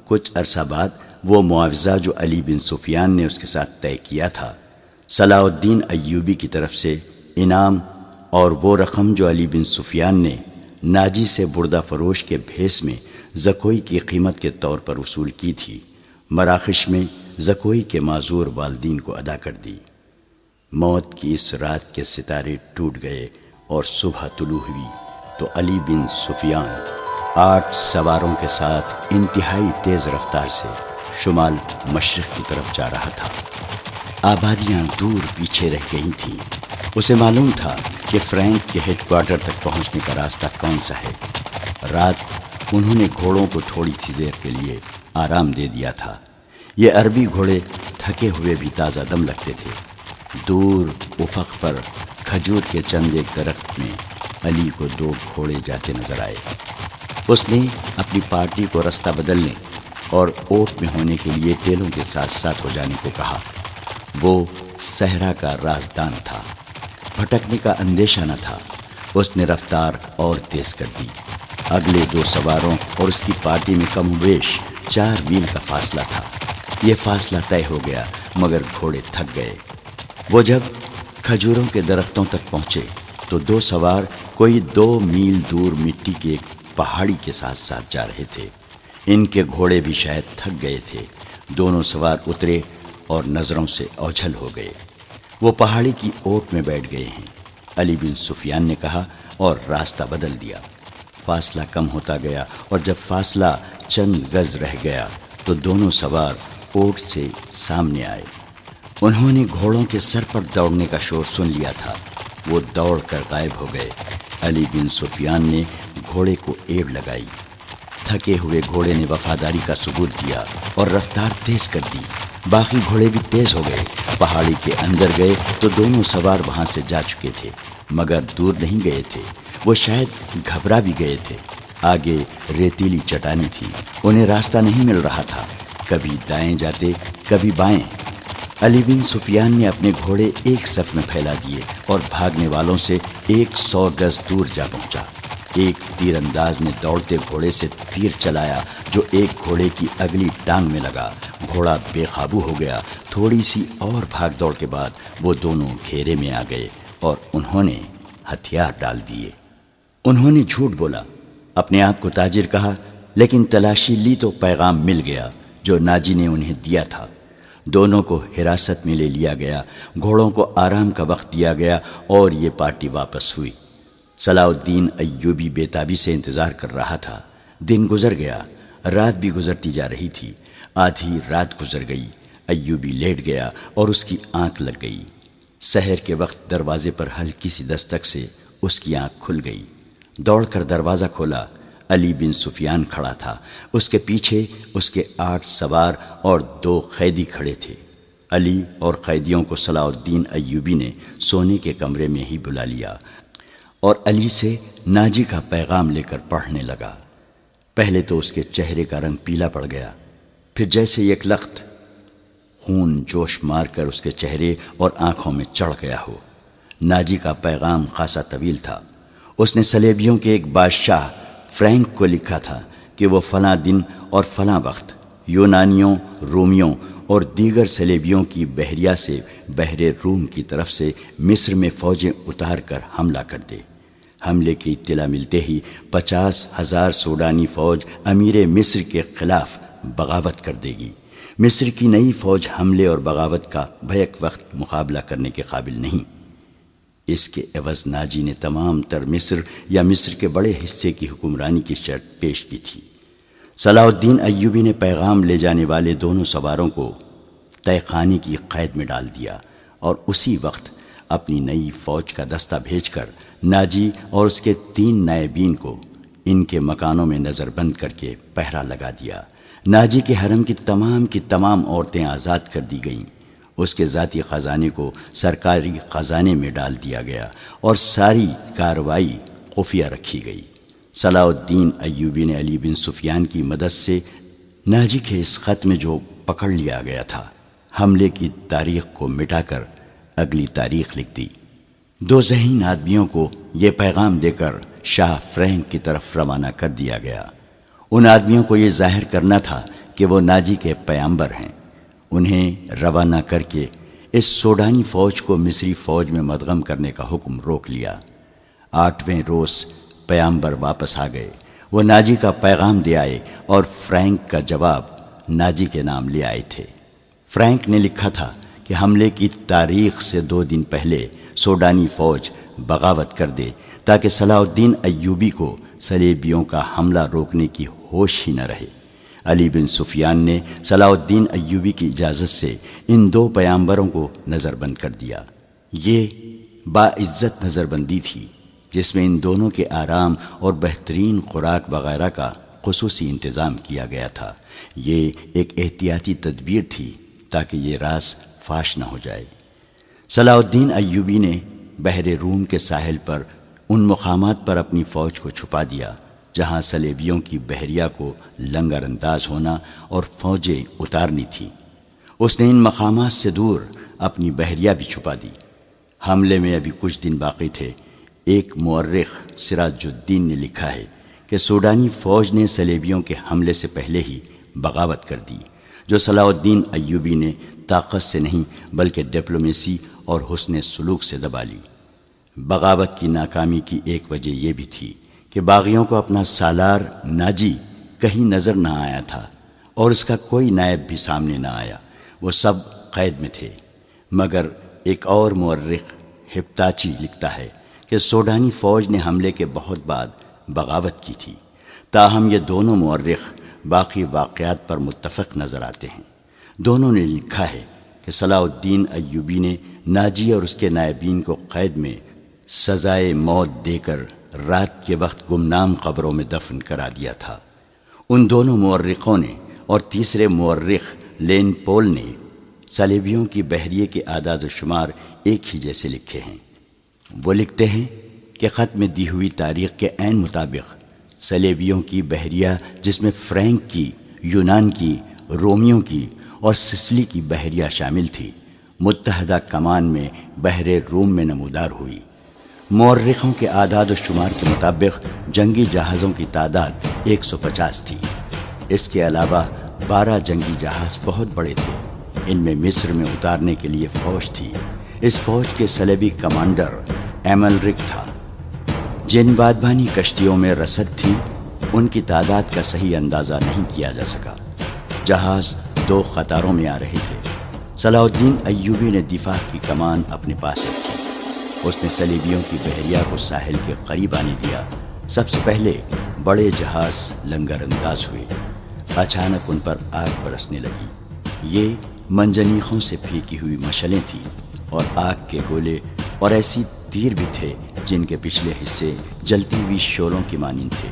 کچھ عرصہ بعد وہ معاوضہ جو علی بن سفیان نے اس کے ساتھ طے کیا تھا، صلاح الدین ایوبی کی طرف سے انعام اور وہ رقم جو علی بن سفیان نے ناجی سے بردہ فروش کے بھیس میں زکوئی کی قیمت کے طور پر وصول کی تھی، مراکش میں زکوئی کے معذور والدین کو ادا کر دی۔ موت کی اس رات کے ستارے ٹوٹ گئے اور صبح طلوع ہوئی تو علی بن سفیان 8 سواروں کے ساتھ انتہائی تیز رفتار سے شمال مشرق کی طرف جا رہا تھا۔ آبادیاں دور پیچھے رہ گئی تھیں۔ اسے معلوم تھا کہ فرینک کے ہیڈ کوارٹر تک پہنچنے کا راستہ کون سا ہے۔ رات انہوں نے گھوڑوں کو تھوڑی سی دیر کے لیے آرام دے دیا تھا۔ یہ عربی گھوڑے تھکے ہوئے بھی تازہ دم لگتے تھے۔ دور افق پر کھجور کے چند ایک درخت میں علی کو 2 گھوڑے جاتے نظر آئے۔ اس نے اپنی پارٹی کو رستہ بدلنے اور اوٹ میں ہونے کے لیے ٹیلوں کے ساتھ ساتھ ہو جانے کو کہا۔ وہ صحرا کا رازدان تھا، بھٹکنے کا اندیشہ نہ تھا۔ اس نے رفتار اور تیز کر دی۔ اگلے 2 سواروں اور اس کی پارٹی میں کم و بیش 4 میل کا فاصلہ تھا۔ یہ فاصلہ طے ہو گیا مگر گھوڑے تھک گئے۔ وہ جب کھجوروں کے درختوں تک پہنچے تو 2 سوار کوئی 2 میل دور مٹی کے ایک پہاڑی کے ساتھ ساتھ جا رہے تھے۔ ان کے گھوڑے بھی شاید تھک گئے تھے۔ دونوں سوار اترے اور نظروں سے اوجھل ہو گئے۔ وہ پہاڑی کی اوٹ میں بیٹھ گئے ہیں، علی بن سفیان نے کہا اور راستہ بدل دیا۔ فاصلہ کم ہوتا گیا اور جب فاصلہ چند گز رہ گیا تو دونوں سوار اوٹ سے سامنے آئے۔ انہوں نے گھوڑوں کے سر پر دوڑنے کا شور سن لیا تھا۔ وہ دوڑ کر غائب ہو گئے۔ علی بن سفیان نے گھوڑے کو ایڑ لگائی۔ تھکے ہوئے گھوڑے نے وفاداری کا ثبوت دیا اور رفتار تیز کر دی۔ باقی گھوڑے بھی تیز ہو گئے۔ پہاڑی کے اندر گئے تو دونوں سوار وہاں سے جا چکے تھے، مگر دور نہیں گئے تھے، وہ شاید گھبرا بھی گئے تھے۔ آگے ریتیلی چٹانیں تھی، انہیں راستہ نہیں مل رہا تھا، کبھی دائیں جاتے کبھی بائیں۔ علی بن سفیان نے اپنے گھوڑے ایک صف میں پھیلا دیے اور بھاگنے والوں سے 100 گز دور جا پہنچا۔ ایک تیر انداز نے دوڑتے گھوڑے سے تیر چلایا جو ایک گھوڑے کی اگلی ٹانگ میں لگا۔ گھوڑا بے قابو ہو گیا۔ تھوڑی سی اور بھاگ دوڑ کے بعد وہ دونوں گھیرے میں آ گئے اور انہوں نے ہتھیار ڈال دیے۔ انہوں نے جھوٹ بولا، اپنے آپ کو تاجر کہا، لیکن تلاشی لی تو پیغام مل گیا جو ناجی نے انہیں دیا تھا۔ دونوں کو حراست میں لے لیا گیا، گھوڑوں کو آرام کا وقت دیا گیا اور یہ پارٹی واپس ہوئی۔ صلاح الدین ایوبی بے تابی سے انتظار کر رہا تھا۔ دن گزر گیا، رات بھی گزرتی جا رہی تھی۔ آدھی رات گزر گئی، ایوبی لیٹ گیا اور اس کی آنکھ لگ گئی۔ سحر کے وقت دروازے پر ہلکی سی دستک سے اس کی آنکھ کھل گئی۔ دوڑ کر دروازہ کھولا۔ علی بن سفیان کھڑا تھا، اس کے پیچھے اس کے 8 سوار اور 2 قیدی کھڑے تھے۔ علی اور قیدیوں کو صلاح الدین ایوبی نے سونے کے کمرے میں ہی بلا لیا اور علی سے ناجی کا پیغام لے کر پڑھنے لگا۔ پہلے تو اس کے چہرے کا رنگ پیلا پڑ گیا، پھر جیسے یک لخت خون جوش مار کر اس کے چہرے اور آنکھوں میں چڑھ گیا ہو۔ ناجی کا پیغام خاصا طویل تھا۔ اس نے صلیبیوں کے ایک بادشاہ فرینک کو لکھا تھا کہ وہ فلاں دن اور فلاں وقت یونانیوں، رومیوں اور دیگر صلیبیوں کی بحریہ سے بحر روم کی طرف سے مصر میں فوجیں اتار کر حملہ کر دے۔ حملے کی اطلاع ملتے ہی 50,000 سوڈانی فوج امیر مصر کے خلاف بغاوت کر دے گی۔ مصر کی نئی فوج حملے اور بغاوت کا بیک وقت مقابلہ کرنے کے قابل نہیں۔ اس کے عوض ناجی نے تمام تر مصر یا مصر کے بڑے حصے کی حکمرانی کی شرط پیش کی تھی۔ صلاح الدین ایوبی نے پیغام لے جانے والے دونوں سواروں کو طے خانے کی قید میں ڈال دیا اور اسی وقت اپنی نئی فوج کا دستہ بھیج کر ناجی اور اس کے 3 نائبین کو ان کے مکانوں میں نظر بند کر کے پہرا لگا دیا۔ ناجی کے حرم کی تمام عورتیں آزاد کر دی گئیں۔ اس کے ذاتی خزانے کو سرکاری خزانے میں ڈال دیا گیا اور ساری کارروائی خفیہ رکھی گئی۔ صلاح الدین ایوبی نے علی بن سفیان کی مدد سے ناجی کے اس خط میں جو پکڑ لیا گیا تھا، حملے کی تاریخ کو مٹا کر اگلی تاریخ لکھ دی۔ 2 ذہین آدمیوں کو یہ پیغام دے کر شاہ فرینک کی طرف روانہ کر دیا گیا۔ ان آدمیوں کو یہ ظاہر کرنا تھا کہ وہ ناجی کے پیامبر ہیں۔ انہیں روانہ کر کے اس سوڈانی فوج کو مصری فوج میں مدغم کرنے کا حکم روک لیا۔ 8ویں روز پیامبر واپس آ گئے۔ وہ ناجی کا پیغام دے آئے اور فرینک کا جواب ناجی کے نام لے آئے تھے۔ فرینک نے لکھا تھا کہ حملے کی تاریخ سے 2 دن پہلے سوڈانی فوج بغاوت کر دے تاکہ صلاح الدین ایوبی کو صلیبیوں کا حملہ روکنے کی ہوش ہی نہ رہے۔ علی بن سفیان نے صلاح الدین ایوبی کی اجازت سے ان 2 پیامبروں کو نظر بند کر دیا۔ یہ باعزت نظر بندی تھی جس میں ان دونوں کے آرام اور بہترین خوراک وغیرہ کا خصوصی انتظام کیا گیا تھا۔ یہ ایک احتیاطی تدبیر تھی تاکہ یہ راز فاش نہ ہو جائے۔ صلاح الدین ایوبی نے بحر روم کے ساحل پر ان مقامات پر اپنی فوج کو چھپا دیا جہاں صلیبیوں کی بحریہ کو لنگر انداز ہونا اور فوجیں اتارنی تھیں۔ اس نے ان مقامات سے دور اپنی بحریہ بھی چھپا دی۔ حملے میں ابھی کچھ دن باقی تھے۔ ایک مورخ سراج الدین نے لکھا ہے کہ سوڈانی فوج نے صلیبیوں کے حملے سے پہلے ہی بغاوت کر دی، جو صلاح الدین ایوبی نے طاقت سے نہیں بلکہ ڈپلومیسی اور حسن سلوک سے دبا لی۔ بغاوت کی ناکامی کی ایک وجہ یہ بھی تھی کہ باغیوں کو اپنا سالار ناجی کہیں نظر نہ آیا تھا اور اس کا کوئی نائب بھی سامنے نہ آیا۔ وہ سب قید میں تھے۔ مگر ایک اور مورخ ہپتاچی لکھتا ہے کہ سوڈانی فوج نے حملے کے بہت بعد بغاوت کی تھی۔ تاہم یہ دونوں مورخ باقی واقعات پر متفق نظر آتے ہیں۔ دونوں نے لکھا ہے کہ صلاح الدین ایوبی نے ناجی اور اس کے نائبین کو قید میں سزائے موت دے کر رات کے وقت گمنام قبروں میں دفن کرا دیا تھا۔ ان دونوں مورخوں نے اور تیسرے مورخ لین پول نے صلیبیوں کی بحریے کے اعداد و شمار ایک ہی جیسے لکھے ہیں۔ وہ لکھتے ہیں کہ خط میں دی ہوئی تاریخ کے عین مطابق صلیبیوں کی بحریہ، جس میں فرینک کی، یونان کی، رومیوں کی اور سسلی کی بحریہ شامل تھی، متحدہ کمان میں بحر روم میں نمودار ہوئی۔ مورخوں کے اعداد و شمار کے مطابق جنگی جہازوں کی تعداد 150 تھی۔ اس کے علاوہ 12 جنگی جہاز بہت بڑے تھے۔ ان میں مصر میں اتارنے کے لیے فوج تھی۔ اس فوج کے صلیبی کمانڈر ایملرک تھا۔ جن بادبانی کشتیوں میں رسد تھی، ان کی تعداد کا صحیح اندازہ نہیں کیا جا سکا۔ جہاز 2 قطاروں میں آ رہے تھے۔ صلاح الدین ایوبی نے دفاع کی کمان اپنے پاس رکھی۔ اس نے صلیبیوں کی بحریہ کو ساحل کے قریب آنے دیا۔ سب سے پہلے بڑے جہاز لنگر انداز ہوئے۔ اچانک ان پر آگ برسنے لگی۔ یہ منجنیقوں سے پھینکی ہوئی مشعلیں تھیں اور آگ کے گولے اور ایسی تیر بھی تھے جن کے پچھلے حصے جلتی ہوئی شعلوں کی مانند تھے۔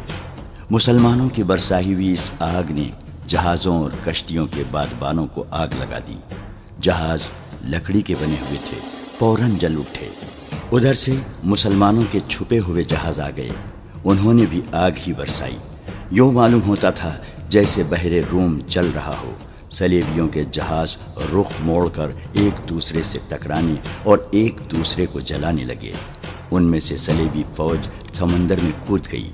مسلمانوں کی برسائی ہوئی اس آگ نے جہازوں اور کشتیوں کے بادبانوں کو آگ لگا دی۔ جہاز لکڑی کے بنے ہوئے تھے، فوراً جل اٹھے۔ ادھر سے مسلمانوں کے چھپے ہوئے جہاز آ گئے، انہوں نے بھی آگ ہی برسائی۔ یوں معلوم ہوتا تھا جیسے بحر روم جل رہا ہو۔ صلیبیوں کے جہاز رخ موڑ کر ایک دوسرے سے ٹکرانے اور ایک دوسرے کو جلانے لگے۔ ان میں سے صلیبی فوج سمندر میں کود گئی۔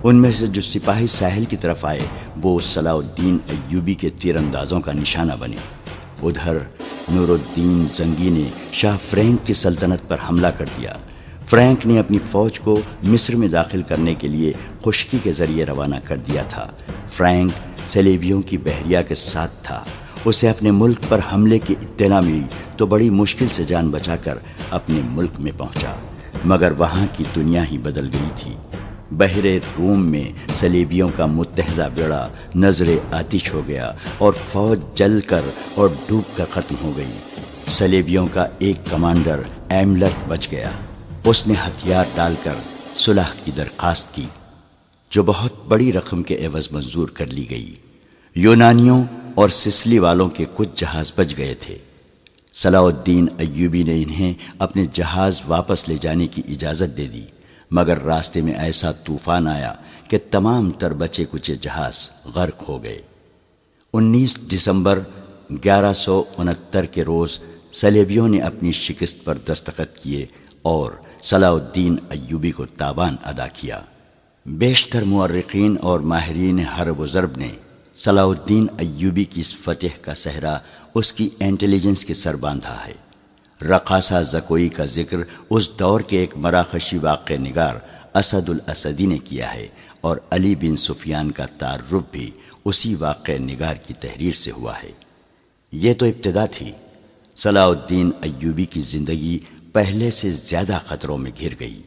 ان میں سے جو سپاہی ساحل کی طرف آئے وہ صلاح الدین ایوبی کے تیر اندازوں کا نشانہ بنے۔ ادھر نور الدین زنگی نے شاہ فرینک کی سلطنت پر حملہ کر دیا۔ فرینک نے اپنی فوج کو مصر میں داخل کرنے کے لیے خشکی کے ذریعے روانہ کر دیا تھا۔ فرینک صلیبیوں کی بحریہ کے ساتھ تھا۔ اسے اپنے ملک پر حملے کی اطلاع ملی تو بڑی مشکل سے جان بچا کر اپنے ملک میں پہنچا، مگر وہاں کی دنیا ہی بدل گئی تھی۔ بحر روم میں صلیبیوں کا متحدہ بیڑا نظر آتش ہو گیا اور فوج جل کر اور ڈوب کر ختم ہو گئی۔ صلیبیوں کا ایک کمانڈر ایملرک بچ گیا۔ اس نے ہتھیار ڈال کر صلح کی درخواست کی، جو بہت بڑی رقم کے عوض منظور کر لی گئی۔ یونانیوں اور سسلی والوں کے کچھ جہاز بچ گئے تھے۔ صلاح الدین ایوبی نے انہیں اپنے جہاز واپس لے جانے کی اجازت دے دی، مگر راستے میں ایسا طوفان آیا کہ تمام تر بچے کچے جہاز غرق ہو گئے۔ 19 دسمبر 1169 کے روز صلیبیوں نے اپنی شکست پر دستخط کیے اور صلاح الدین ایوبی کو تاوان ادا کیا۔ بیشتر مورخین اور ماہرین حرب و ضرب نے صلاح الدین ایوبی کی اس فتح کا صحرا اس کی انٹیلیجنس کے سر باندھا ہے۔ رقاصہ زکوئی کا ذکر اس دور کے ایک مراکشی واقع نگار اسد الاسدی نے کیا ہے، اور علی بن سفیان کا تعارف بھی اسی واقع نگار کی تحریر سے ہوا ہے۔ یہ تو ابتدا تھی۔ صلاح الدین ایوبی کی زندگی پہلے سے زیادہ خطروں میں گھر گئی۔